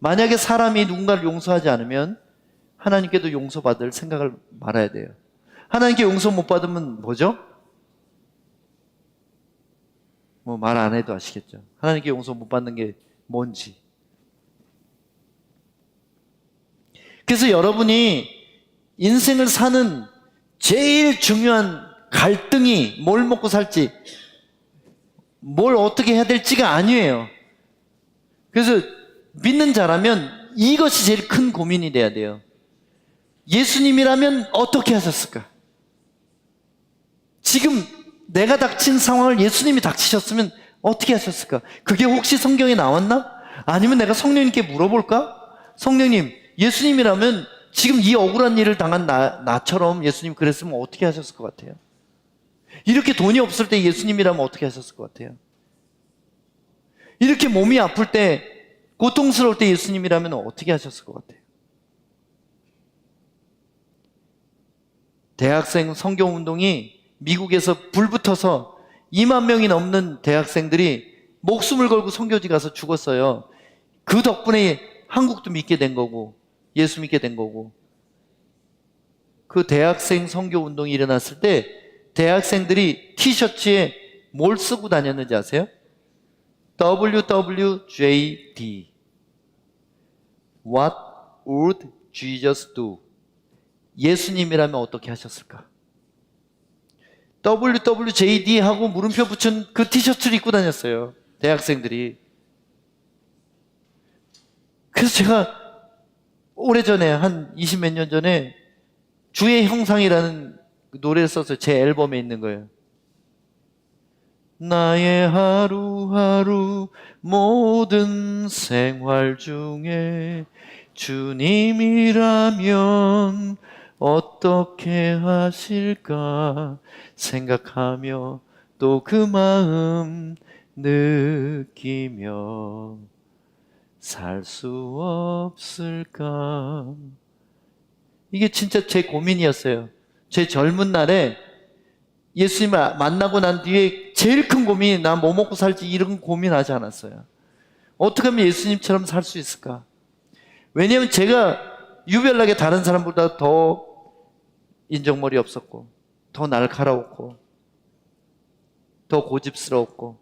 만약에 사람이 누군가를 용서하지 않으면 하나님께도 용서받을 생각을 말아야 돼요. 하나님께 용서 못 받으면 뭐죠? 뭐 말 안 해도 아시겠죠. 하나님께 용서 못 받는 게 뭔지. 그래서 여러분이 인생을 사는 제일 중요한 갈등이 뭘 먹고 살지, 뭘 어떻게 해야 될지가 아니에요. 그래서 믿는 자라면 이것이 제일 큰 고민이 돼야 돼요. 예수님이라면 어떻게 하셨을까? 지금 내가 닥친 상황을 예수님이 닥치셨으면 어떻게 하셨을까? 그게 혹시 성경에 나왔나? 아니면 내가 성령님께 물어볼까? 성령님, 예수님이라면 지금 이 억울한 일을 당한 나처럼 예수님 그랬으면 어떻게 하셨을 것 같아요? 이렇게 돈이 없을 때 예수님이라면 어떻게 하셨을 것 같아요? 이렇게 몸이 아플 때, 고통스러울 때 예수님이라면 어떻게 하셨을 것 같아요? 대학생 성경운동이 미국에서 불붙어서 2만 명이 넘는 대학생들이 목숨을 걸고 선교지 가서 죽었어요. 그 덕분에 한국도 믿게 된 거고 예수 믿게 된 거고. 그 대학생 선교운동이 일어났을 때 대학생들이 티셔츠에 뭘 쓰고 다녔는지 아세요? WWJD What would Jesus do? 예수님이라면 어떻게 하셨을까? WWJD 하고 물음표 붙인 그 티셔츠를 입고 다녔어요. 대학생들이. 그래서 제가 오래전에 한 20몇 년 전에 주의 형상이라는 노래를 써서 제 앨범에 있는 거예요. 나의 하루하루 모든 생활 중에 주님이라면 어떻게 하실까 생각하며 또 그 마음 느끼며 살 수 없을까. 이게 진짜 제 고민이었어요. 제 젊은 날에 예수님을 만나고 난 뒤에 제일 큰 고민이 나 뭐 먹고 살지 이런 고민하지 않았어요. 어떻게 하면 예수님처럼 살 수 있을까? 왜냐하면 제가 유별나게 다른 사람보다 더 인정머리 없었고 더 날카로웠고 더 고집스러웠고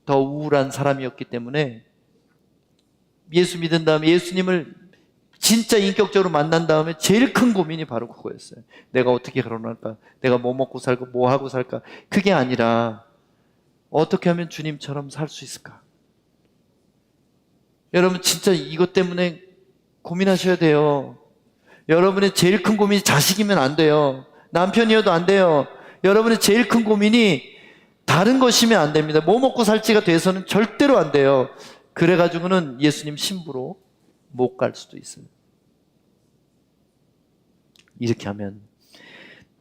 더 우울한 사람이었기 때문에 예수 믿은 다음에 예수님을 진짜 인격적으로 만난 다음에 제일 큰 고민이 바로 그거였어요. 내가 어떻게 결혼할까? 내가 뭐 먹고 살까? 뭐 하고 살까? 그게 아니라 어떻게 하면 주님처럼 살 수 있을까? 여러분 진짜 이것 때문에 고민하셔야 돼요. 여러분의 제일 큰 고민이 자식이면 안 돼요. 남편이어도 안 돼요. 여러분의 제일 큰 고민이 다른 것이면 안 됩니다. 뭐 먹고 살지가 돼서는 절대로 안 돼요. 그래가지고는 예수님 신부로 못 갈 수도 있어요. 이렇게 하면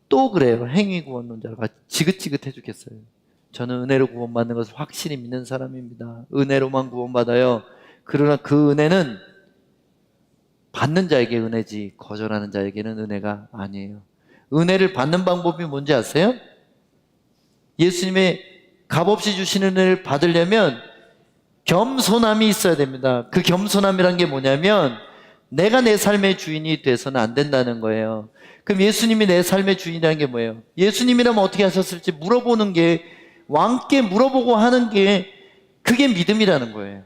또 그래요. 행위구원론자가 지긋지긋해 죽겠어요. 저는 은혜로 구원받는 것을 확실히 믿는 사람입니다. 은혜로만 구원받아요. 그러나 그 은혜는 받는 자에게 은혜지 거절하는 자에게는 은혜가 아니에요. 은혜를 받는 방법이 뭔지 아세요? 예수님의 값없이 주시는 은혜를 받으려면 겸손함이 있어야 됩니다. 그 겸손함이란 게 뭐냐면 내가 내 삶의 주인이 돼서는 안 된다는 거예요. 그럼 예수님이 내 삶의 주인이라는 게 뭐예요? 예수님이라면 어떻게 하셨을지 물어보는 게, 왕께 물어보고 하는 게 그게 믿음이라는 거예요.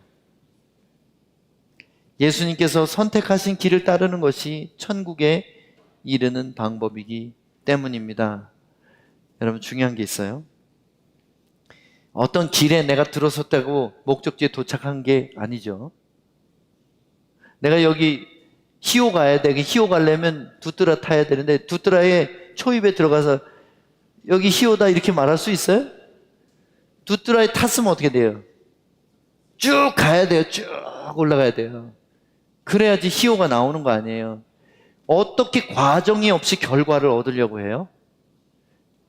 예수님께서 선택하신 길을 따르는 것이 천국에 이르는 방법이기 때문입니다. 여러분 중요한 게 있어요. 어떤 길에 내가 들어섰다고 목적지에 도착한 게 아니죠. 내가 여기 희호 가야 돼. 희호 가려면 두뜨라 타야 되는데 두뜨라의 초입에 들어가서 여기 희호다 이렇게 말할 수 있어요? 두뜨라에 탔으면 어떻게 돼요? 쭉 가야 돼요. 쭉 올라가야 돼요. 그래야지 희호가 나오는 거 아니에요. 어떻게 과정이 없이 결과를 얻으려고 해요?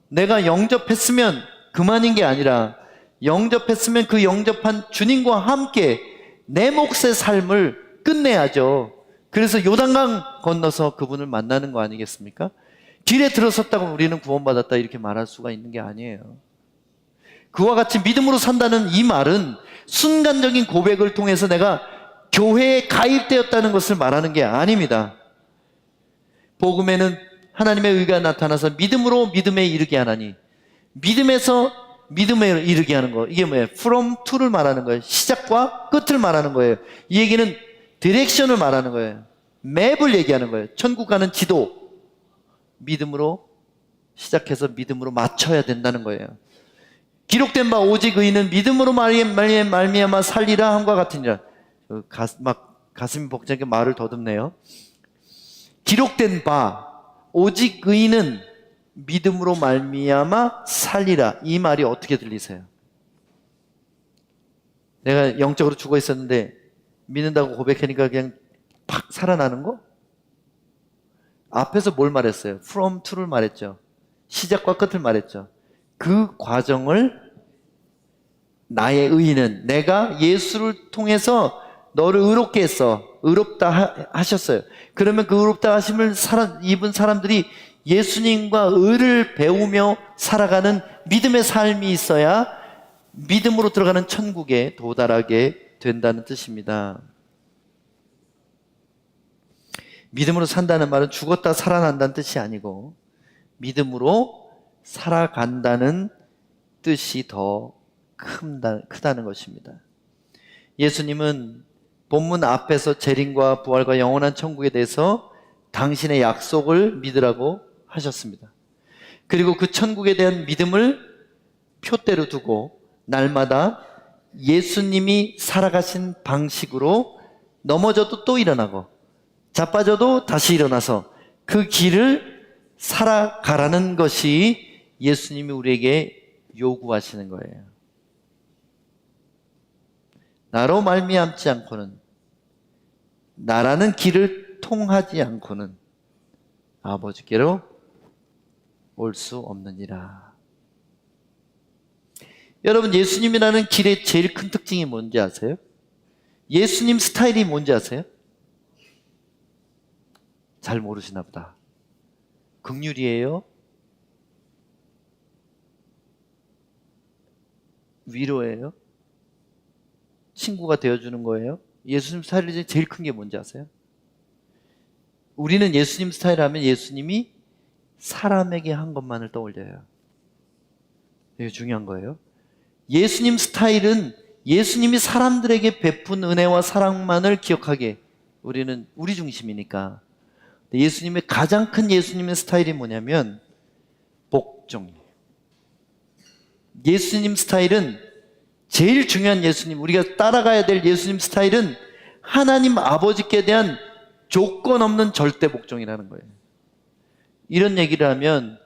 내가 영접했으면 그만인 게 아니라 영접했으면 그 영접한 주님과 함께 내 몫의 삶을 끝내야죠. 그래서 요단강 건너서 그분을 만나는 거 아니겠습니까? 길에 들어섰다고 우리는 구원받았다 이렇게 말할 수가 있는 게 아니에요. 그와 같이 믿음으로 산다는 이 말은 순간적인 고백을 통해서 내가 교회에 가입되었다는 것을 말하는 게 아닙니다. 복음에는 하나님의 의가 나타나서 믿음으로 믿음에 이르게 하나니, 믿음에서 믿음에 이르게 하는 거, 이게 뭐예요? from to를 말하는 거예요. 시작과 끝을 말하는 거예요. 이 얘기는 디렉션을 말하는 거예요. 맵을 얘기하는 거예요. 천국 가는 지도, 믿음으로 시작해서 믿음으로 맞춰야 된다는 거예요. 기록된 바 오직 의인은 믿음으로 말미암아 살리라 함과 같으니라. 가슴이 벅차게 말을 더듬네요. 기록된 바 오직 의인은 믿음으로 말미암아 살리라. 이 말이 어떻게 들리세요? 내가 영적으로 죽어 있었는데 믿는다고 고백하니까 그냥 팍 살아나는 거? 앞에서 뭘 말했어요? from to를 말했죠. 시작과 끝을 말했죠. 그 과정을 나의 의인은, 내가 예수를 통해서 너를 의롭게 했어. 의롭다 하셨어요. 그러면 그 의롭다 하심을 입은 사람들이 예수님과 의를 배우며 살아가는 믿음의 삶이 있어야 믿음으로 들어가는 천국에 도달하게 된다는 뜻입니다. 믿음으로 산다는 말은 죽었다 살아난다는 뜻이 아니고 믿음으로 살아간다는 뜻이 더 크다는 것입니다. 예수님은 본문 앞에서 재림과 부활과 영원한 천국에 대해서 당신의 약속을 믿으라고 하셨습니다. 그리고 그 천국에 대한 믿음을 표대로 두고 날마다 예수님이 살아가신 방식으로 넘어져도 또 일어나고 자빠져도 다시 일어나서 그 길을 살아가라는 것이 예수님이 우리에게 요구하시는 거예요. 나로 말미암지 않고는, 나라는 길을 통하지 않고는 아버지께로 올 수 없느니라. 여러분, 예수님이라는 길의 제일 큰 특징이 뭔지 아세요? 예수님 스타일이 뭔지 아세요? 잘 모르시나 보다. 긍휼이에요? 위로예요? 친구가 되어주는 거예요? 예수님 스타일 중에 제일 큰 게 뭔지 아세요? 우리는 예수님 스타일 하면 예수님이 사람에게 한 것만을 떠올려요. 이게 중요한 거예요. 예수님 스타일은 예수님이 사람들에게 베푼 은혜와 사랑만을 기억하게, 우리는 우리 중심이니까. 예수님의 가장 큰 예수님의 스타일이 뭐냐면 복종이에요. 예수님 스타일은, 제일 중요한 예수님, 우리가 따라가야 될 예수님 스타일은 하나님 아버지께 대한 조건 없는 절대 복종이라는 거예요. 이런 얘기를 하면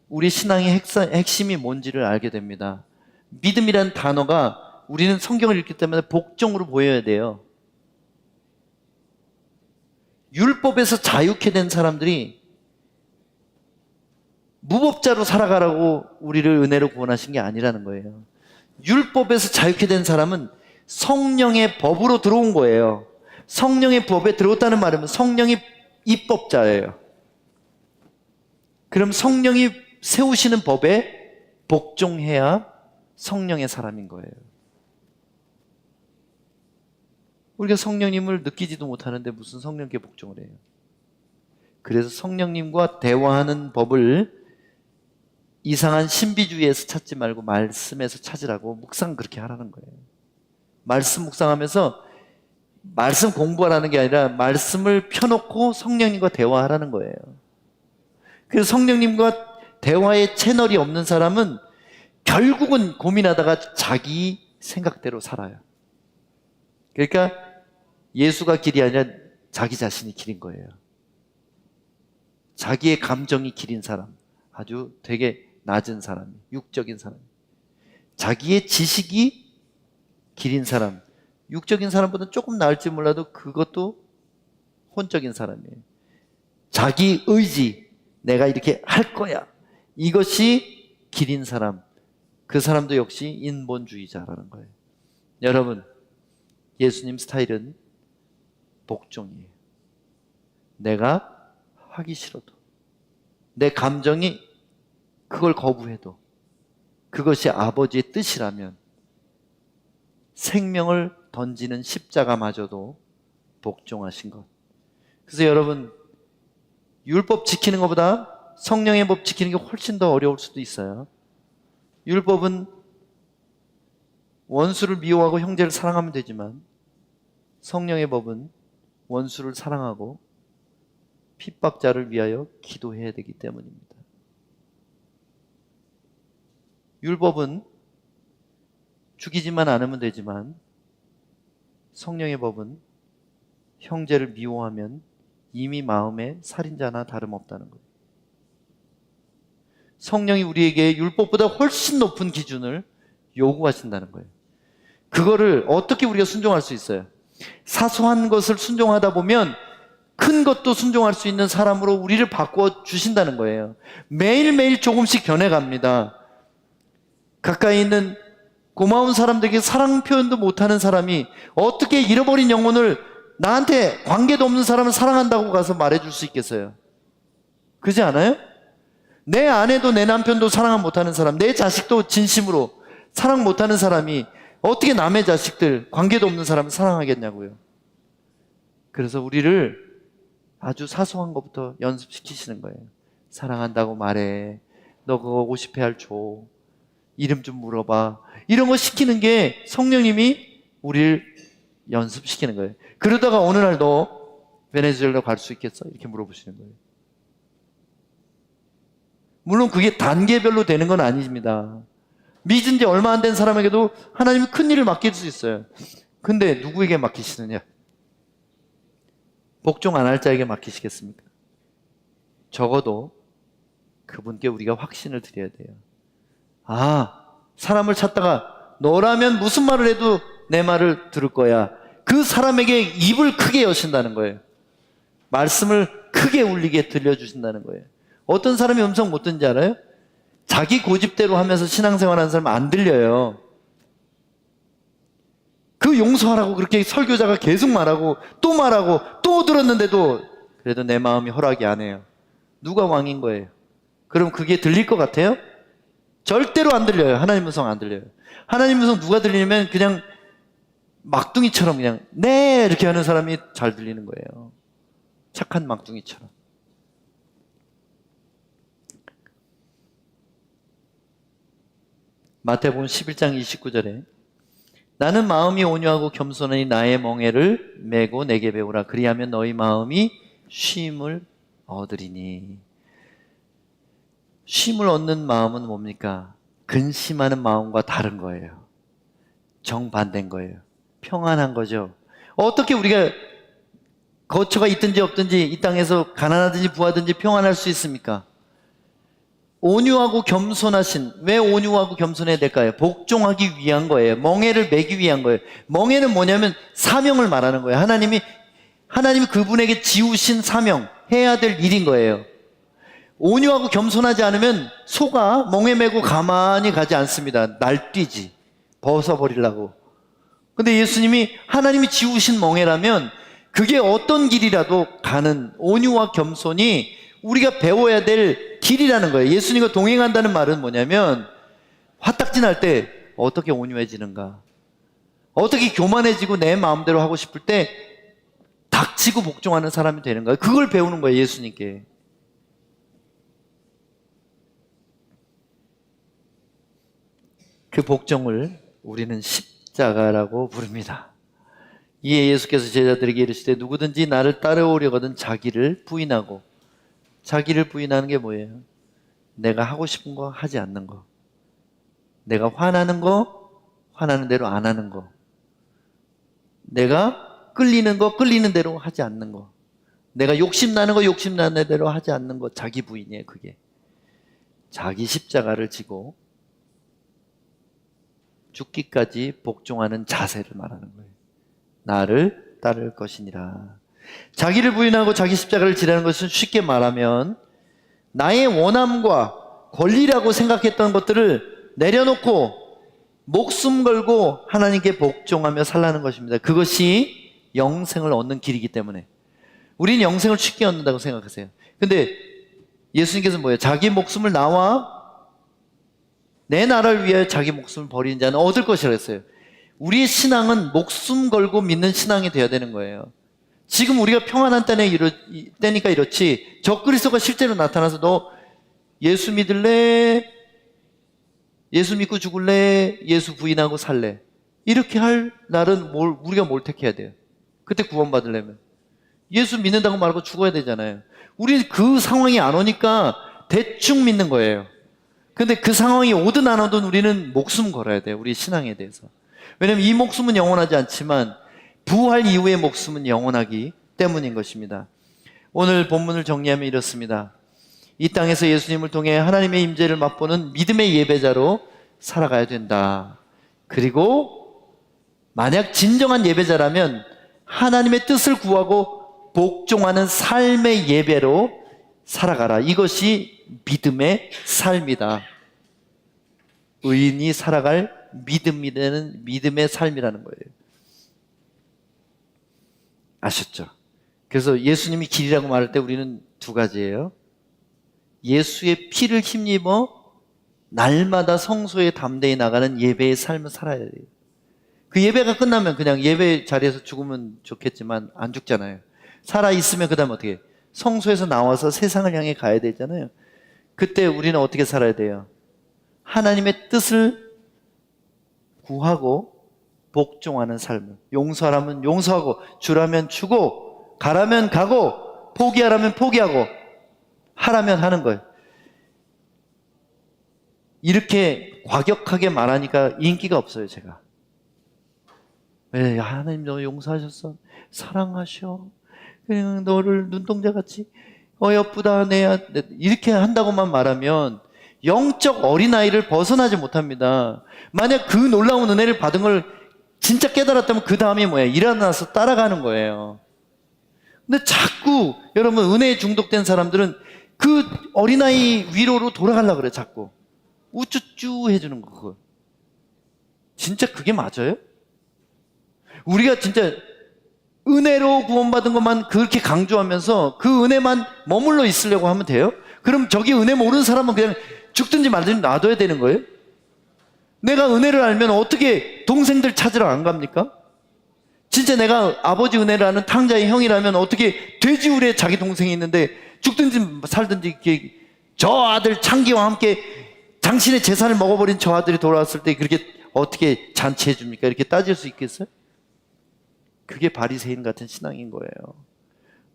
우리 신앙의 핵심이 뭔지를 알게 됩니다. 믿음이라는 단어가, 우리는 성경을 읽기 때문에 복종으로 보여야 돼요. 율법에서 자유케 된 사람들이 무법자로 살아가라고 우리를 은혜로 구원하신 게 아니라는 거예요. 율법에서 자유케 된 사람은 성령의 법으로 들어온 거예요. 성령의 법에 들어왔다는 말은 성령이 입법자예요. 그럼 성령이 세우시는 법에 복종해야 성령의 사람인 거예요. 우리가 성령님을 느끼지도 못하는데 무슨 성령께 복종을 해요? 그래서 성령님과 대화하는 법을 이상한 신비주의에서 찾지 말고 말씀에서 찾으라고, 묵상 그렇게 하라는 거예요. 말씀 묵상하면서 말씀 공부하라는 게 아니라 말씀을 펴놓고 성령님과 대화하라는 거예요. 그래서 성령님과 대화의 채널이 없는 사람은 결국은 고민하다가 자기 생각대로 살아요. 그러니까 예수가 길이 아니라 자기 자신이 길인 거예요. 자기의 감정이 길인 사람, 아주 되게 낮은 사람, 육적인 사람. 자기의 지식이 길인 사람, 육적인 사람보다 조금 나을지 몰라도 그것도 혼적인 사람이에요. 자기 의지, 내가 이렇게 할 거야, 이것이 길인 사람, 그 사람도 역시 인본주의자라는 거예요. 여러분, 예수님 스타일은 복종이에요. 내가 하기 싫어도, 내 감정이 그걸 거부해도 그것이 아버지의 뜻이라면 생명을 던지는 십자가마저도 복종하신 것. 그래서 여러분, 율법 지키는 것보다 성령의 법 지키는 게 훨씬 더 어려울 수도 있어요. 율법은 원수를 미워하고 형제를 사랑하면 되지만 성령의 법은 원수를 사랑하고 핍박자를 위하여 기도해야 되기 때문입니다. 율법은 죽이지만 않으면 되지만 성령의 법은 형제를 미워하면 이미 마음에 살인자나 다름없다는 거예요. 성령이 우리에게 율법보다 훨씬 높은 기준을 요구하신다는 거예요. 그거를 어떻게 우리가 순종할 수 있어요? 사소한 것을 순종하다 보면 큰 것도 순종할 수 있는 사람으로 우리를 바꿔 주신다는 거예요. 매일매일 조금씩 변해갑니다. 가까이 있는 고마운 사람들에게 사랑 표현도 못하는 사람이 어떻게 잃어버린 영혼을, 나한테 관계도 없는 사람을 사랑한다고 가서 말해줄 수 있겠어요? 그렇지 않아요? 내 아내도 내 남편도 사랑 못하는 사람, 내 자식도 진심으로 사랑 못하는 사람이 어떻게 남의 자식들, 관계도 없는 사람을 사랑하겠냐고요. 그래서 우리를 아주 사소한 것부터 연습시키시는 거예요. 사랑한다고 말해, 너 그거 50회알 줘, 이름 좀 물어봐, 이런 거 시키는 게 성령님이 우리를 연습시키는 거예요. 그러다가 어느 날 너 베네수엘라 갈 수 있겠어? 이렇게 물어보시는 거예요. 물론 그게 단계별로 되는 건 아닙니다. 믿은 지 얼마 안 된 사람에게도 하나님이 큰 일을 맡길 수 있어요. 근데 누구에게 맡기시느냐? 복종 안 할 자에게 맡기시겠습니까? 적어도 그분께 우리가 확신을 드려야 돼요. 아, 사람을 찾다가 너라면 무슨 말을 해도 내 말을 들을 거야. 그 사람에게 입을 크게 여신다는 거예요. 말씀을 크게 울리게 들려주신다는 거예요. 어떤 사람이 음성 못 듣는지 알아요? 자기 고집대로 하면서 신앙생활하는 사람은 안 들려요. 그 용서하라고 그렇게 설교자가 계속 말하고 또 들었는데도 그래도 내 마음이 허락이 안 해요. 누가 왕인 거예요? 그럼 그게 들릴 것 같아요? 절대로 안 들려요. 하나님 음성 안 들려요. 하나님 음성 누가 들리냐면 그냥 막둥이처럼 그냥 네 이렇게 하는 사람이 잘 들리는 거예요. 착한 막둥이처럼. 마태복음 11장 29절에 나는 마음이 온유하고 겸손하니 나의 멍에를 메고 내게 배우라. 그리하면 너희 마음이 쉼을 얻으리니. 쉼을 얻는 마음은 뭡니까? 근심하는 마음과 다른 거예요. 정반대인 거예요. 평안한 거죠. 어떻게 우리가 거처가 있든지 없든지 이 땅에서 가난하든지 부하든지 평안할 수 있습니까? 온유하고 겸손하신, 왜 온유하고 겸손해야 될까요? 복종하기 위한 거예요. 멍에를 매기 위한 거예요. 멍에는 뭐냐면 사명을 말하는 거예요. 하나님이 그분에게 지우신 사명, 해야 될 일인 거예요. 온유하고 겸손하지 않으면 소가 멍에 메고 가만히 가지 않습니다. 날뛰지. 벗어버리려고. 근데 예수님이 하나님이 지우신 멍에라면 그게 어떤 길이라도 가는 온유와 겸손이 우리가 배워야 될 길이라는 거예요. 예수님과 동행한다는 말은 뭐냐면 화딱지 날 때 어떻게 온유해지는가, 어떻게 교만해지고 내 마음대로 하고 싶을 때 닥치고 복종하는 사람이 되는가, 그걸 배우는 거예요. 예수님께. 그 복종을 우리는 십자가라고 부릅니다. 이에 예수께서 제자들에게 이르시되 누구든지 나를 따라오려거든 자기를 부인하고. 자기를 부인하는 게 뭐예요? 내가 하고 싶은 거 하지 않는 거, 내가 화나는 거 화나는 대로 안 하는 거, 내가 끌리는 거 끌리는 대로 하지 않는 거, 내가 욕심나는 거 욕심나는 대로 하지 않는 거. 자기 부인이에요. 그게 자기 십자가를 지고 죽기까지 복종하는 자세를 말하는 거예요. 나를 따를 것이니라. 자기를 부인하고 자기 십자가를 지라는 것은 쉽게 말하면 나의 원함과 권리라고 생각했던 것들을 내려놓고 목숨 걸고 하나님께 복종하며 살라는 것입니다. 그것이 영생을 얻는 길이기 때문에 우리는 영생을 쉽게 얻는다고 생각하세요. 근데 예수님께서 뭐예요? 자기 목숨을 나와 내 나라를 위하여 자기 목숨을 버리는 자는 얻을 것이라고 했어요. 우리의 신앙은 목숨 걸고 믿는 신앙이 되어야 되는 거예요. 지금 우리가 평안한 때니까 이렇지, 적그리스도가 실제로 나타나서 너 예수 믿을래? 예수 믿고 죽을래? 예수 부인하고 살래? 이렇게 할 날은 우리가 뭘 택해야 돼요? 그때 구원받으려면 예수 믿는다고 말고 죽어야 되잖아요. 우리 그 상황이 안 오니까 대충 믿는 거예요. 근데 그 상황이 오든 안 오든 우리는 목숨 걸어야 돼요. 우리 신앙에 대해서. 왜냐하면 이 목숨은 영원하지 않지만 부활 이후의 목숨은 영원하기 때문인 것입니다. 오늘 본문을 정리하면 이렇습니다. 이 땅에서 예수님을 통해 하나님의 임재를 맛보는 믿음의 예배자로 살아가야 된다. 그리고 만약 진정한 예배자라면 하나님의 뜻을 구하고 복종하는 삶의 예배로 살아가라. 이것이 믿음의 삶이다. 의인이 살아갈 믿음이 되는 믿음의 삶이라는 거예요. 아셨죠? 그래서 예수님이 길이라고 말할 때 우리는 두 가지예요. 예수의 피를 힘입어 날마다 성소에 담대히 나가는 예배의 삶을 살아야 돼요. 그 예배가 끝나면 그냥 예배 자리에서 죽으면 좋겠지만 안 죽잖아요. 살아있으면 그 다음 어떻게 해요? 성소에서 나와서 세상을 향해 가야 되잖아요. 그때 우리는 어떻게 살아야 돼요? 하나님의 뜻을 구하고 복종하는 삶을. 용서하라면 용서하고, 주라면 주고, 가라면 가고, 포기하라면 포기하고, 하라면 하는 거예요. 이렇게 과격하게 말하니까 인기가 없어요, 제가. 왜? 하나님 너 용서하셨어? 사랑하셔. 그냥 너를 눈동자같이 어여쁘다 내야 이렇게 한다고만 말하면 영적 어린아이를 벗어나지 못합니다. 만약 그 놀라운 은혜를 받은 걸 진짜 깨달았다면 그 다음에 뭐예요? 일어나서 따라가는 거예요. 근데 자꾸 여러분 은혜에 중독된 사람들은 그 어린아이 위로로 돌아가려고 그래. 자꾸 우쭈쭈 해주는 거. 그거 진짜 그게 맞아요? 우리가 진짜 은혜로 구원받은 것만 그렇게 강조하면서 그 은혜만 머물러 있으려고 하면 돼요? 그럼 저기 은혜 모르는 사람은 그냥 죽든지 말든지 놔둬야 되는 거예요? 내가 은혜를 알면 어떻게 동생들 찾으러 안 갑니까? 진짜 내가 아버지 은혜를 아는 탕자의 형이라면 어떻게 돼지우리에 자기 동생이 있는데 죽든지 살든지 이렇게 저 아들 창기와 함께 당신의 재산을 먹어버린 저 아들이 돌아왔을 때 그렇게 어떻게 잔치해 줍니까? 이렇게 따질 수 있겠어요? 그게 바리새인 같은 신앙인 거예요.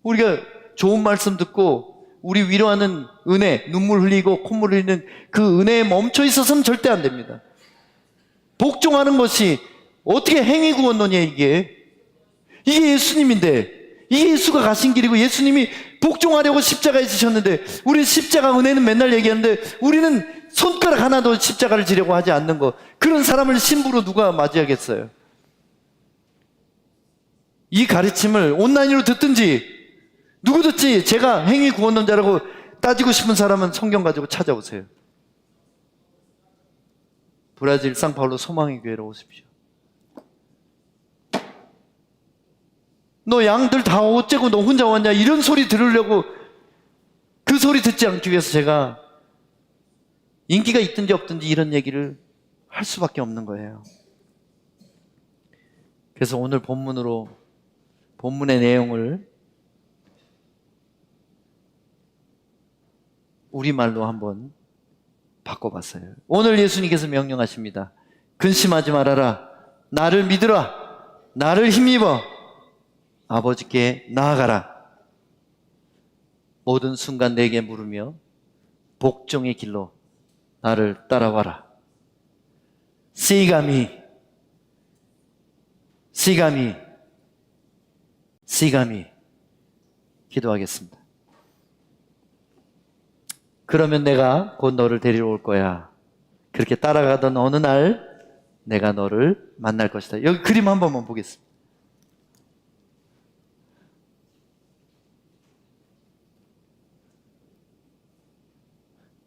우리가 좋은 말씀 듣고 우리 위로하는 은혜, 눈물 흘리고 콧물 흘리는 그 은혜에 멈춰 있어서는 절대 안 됩니다. 복종하는 것이 어떻게 행위 구원론이에요, 이게. 이게 예수님인데, 이게 예수가 가신 길이고 예수님이 복종하려고 십자가에 지셨는데, 우리 십자가 은혜는 맨날 얘기하는데 우리는 손가락 하나도 십자가를 지려고 하지 않는 거. 그런 사람을 신부로 누가 맞이하겠어요? 이 가르침을 온라인으로 듣든지 누구 듣지 제가 행위 구원론자라고 따지고 싶은 사람은 성경 가지고 찾아오세요. 브라질 상파울로 소망의 교회로 오십시오. 너 양들 다 어째고 너 혼자 왔냐 이런 소리 들으려고 그 소리 듣지 않기 위해서 제가 인기가 있든지 없든지 이런 얘기를 할 수밖에 없는 거예요. 그래서 오늘 본문의 내용을 우리말로 한번 바꿔봤어요. 오늘 예수님께서 명령하십니다. 근심하지 말아라. 나를 믿으라. 나를 힘입어 아버지께 나아가라. 모든 순간 내게 물으며 복종의 길로 나를 따라와라. 시가미 기도하겠습니다. 그러면 내가 곧 너를 데리러 올 거야. 그렇게 따라가던 어느 날 내가 너를 만날 것이다. 여기 그림 한 번만 보겠습니다.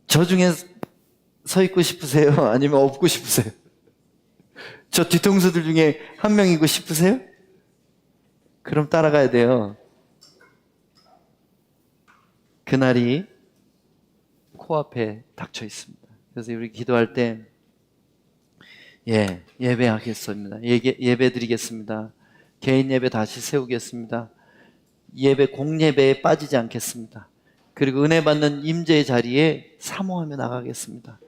저 중에 서 있고 싶으세요? 아니면 없고 싶으세요? 저 뒤통수들 중에 한 명이고 싶으세요? 그럼 따라가야 돼요. 그날이 코앞에 닥쳐 있습니다. 그래서 우리 기도할 때 예배하겠습니다. 예배 드리겠습니다. 개인 예배 다시 세우겠습니다. 예배 공예배에 빠지지 않겠습니다. 그리고 은혜 받는 임재의 자리에 사모하며 나가겠습니다.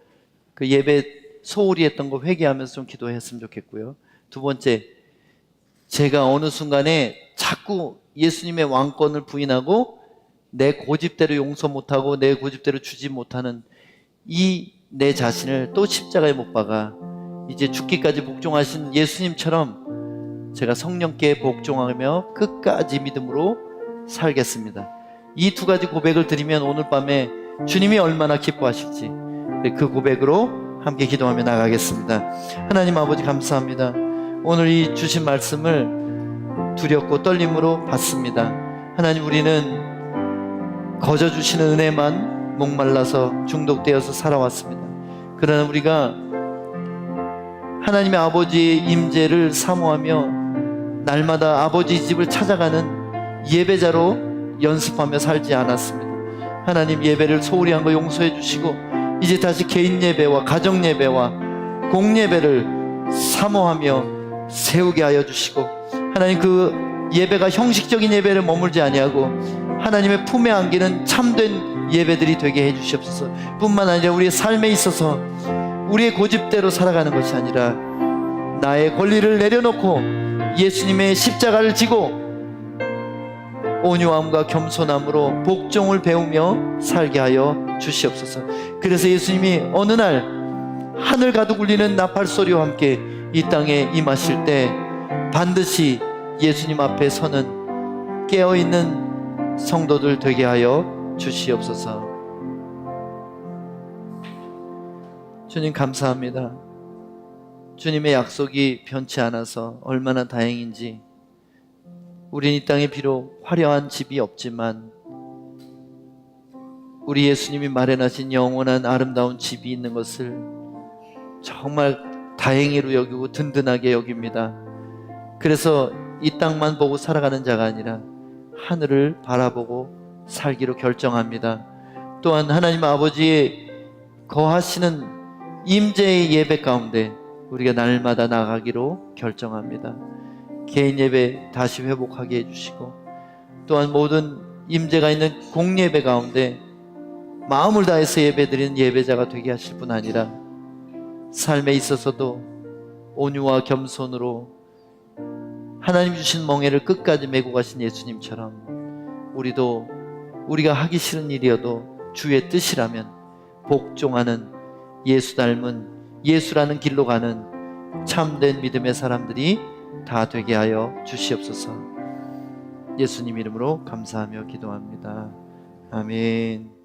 그 예배 소홀히 했던 거 회개하면서 좀 기도했으면 좋겠고요. 두 번째, 제가 어느 순간에 자꾸 예수님의 왕권을 부인하고 내 고집대로 용서 못하고 내 고집대로 주지 못하는 이 내 자신을 또 십자가에 못 박아 이제 죽기까지 복종하신 예수님처럼 제가 성령께 복종하며 끝까지 믿음으로 살겠습니다. 이 두 가지 고백을 드리면 오늘 밤에 주님이 얼마나 기뻐하실지 그 고백으로 함께 기도하며 나가겠습니다. 하나님 아버지 감사합니다. 오늘 이 주신 말씀을 두렵고 떨림으로 받습니다. 하나님 우리는 거저 주시는 은혜만 목말라서 중독되어서 살아왔습니다. 그러나 우리가 하나님의 아버지의 임재를 사모하며 날마다 아버지 집을 찾아가는 예배자로 연습하며 살지 않았습니다. 하나님 예배를 소홀히 한 거 용서해 주시고 이제 다시 개인 예배와 가정 예배와 공예배를 사모하며 세우게 하여 주시고 하나님 그 예배가 형식적인 예배를 머물지 아니하고 하나님의 품에 안기는 참된 예배들이 되게 해 주시옵소서. 뿐만 아니라 우리의 삶에 있어서 우리의 고집대로 살아가는 것이 아니라 나의 권리를 내려놓고 예수님의 십자가를 지고 온유함과 겸손함으로 복종을 배우며 살게 하여 주시옵소서. 그래서 예수님이 어느 날 하늘 가득 울리는 나팔 소리와 함께 이 땅에 임하실 때 반드시 예수님 앞에 서는 깨어있는 성도들 되게 하여 주시옵소서. 주님 감사합니다. 주님의 약속이 변치 않아서 얼마나 다행인지. 우린 이 땅에 비록 화려한 집이 없지만 우리 예수님이 마련하신 영원한 아름다운 집이 있는 것을 정말 다행히로 여기고 든든하게 여깁니다. 그래서 이 땅만 보고 살아가는 자가 아니라 하늘을 바라보고 살기로 결정합니다. 또한 하나님 아버지의 거하시는 임재의 예배 가운데 우리가 날마다 나가기로 결정합니다. 개인 예배 다시 회복하게 해주시고, 또한 모든 임재가 있는 공예배 가운데 마음을 다해서 예배드리는 예배자가 되게 하실 뿐 아니라 삶에 있어서도 온유와 겸손으로 하나님 주신 멍에를 끝까지 메고 가신 예수님처럼 우리도 우리가 하기 싫은 일이어도 주의 뜻이라면 복종하는 예수 닮은, 예수라는 길로 가는 참된 믿음의 사람들이 다 되게 하여 주시옵소서. 예수님 이름으로 감사하며 기도합니다. 아멘.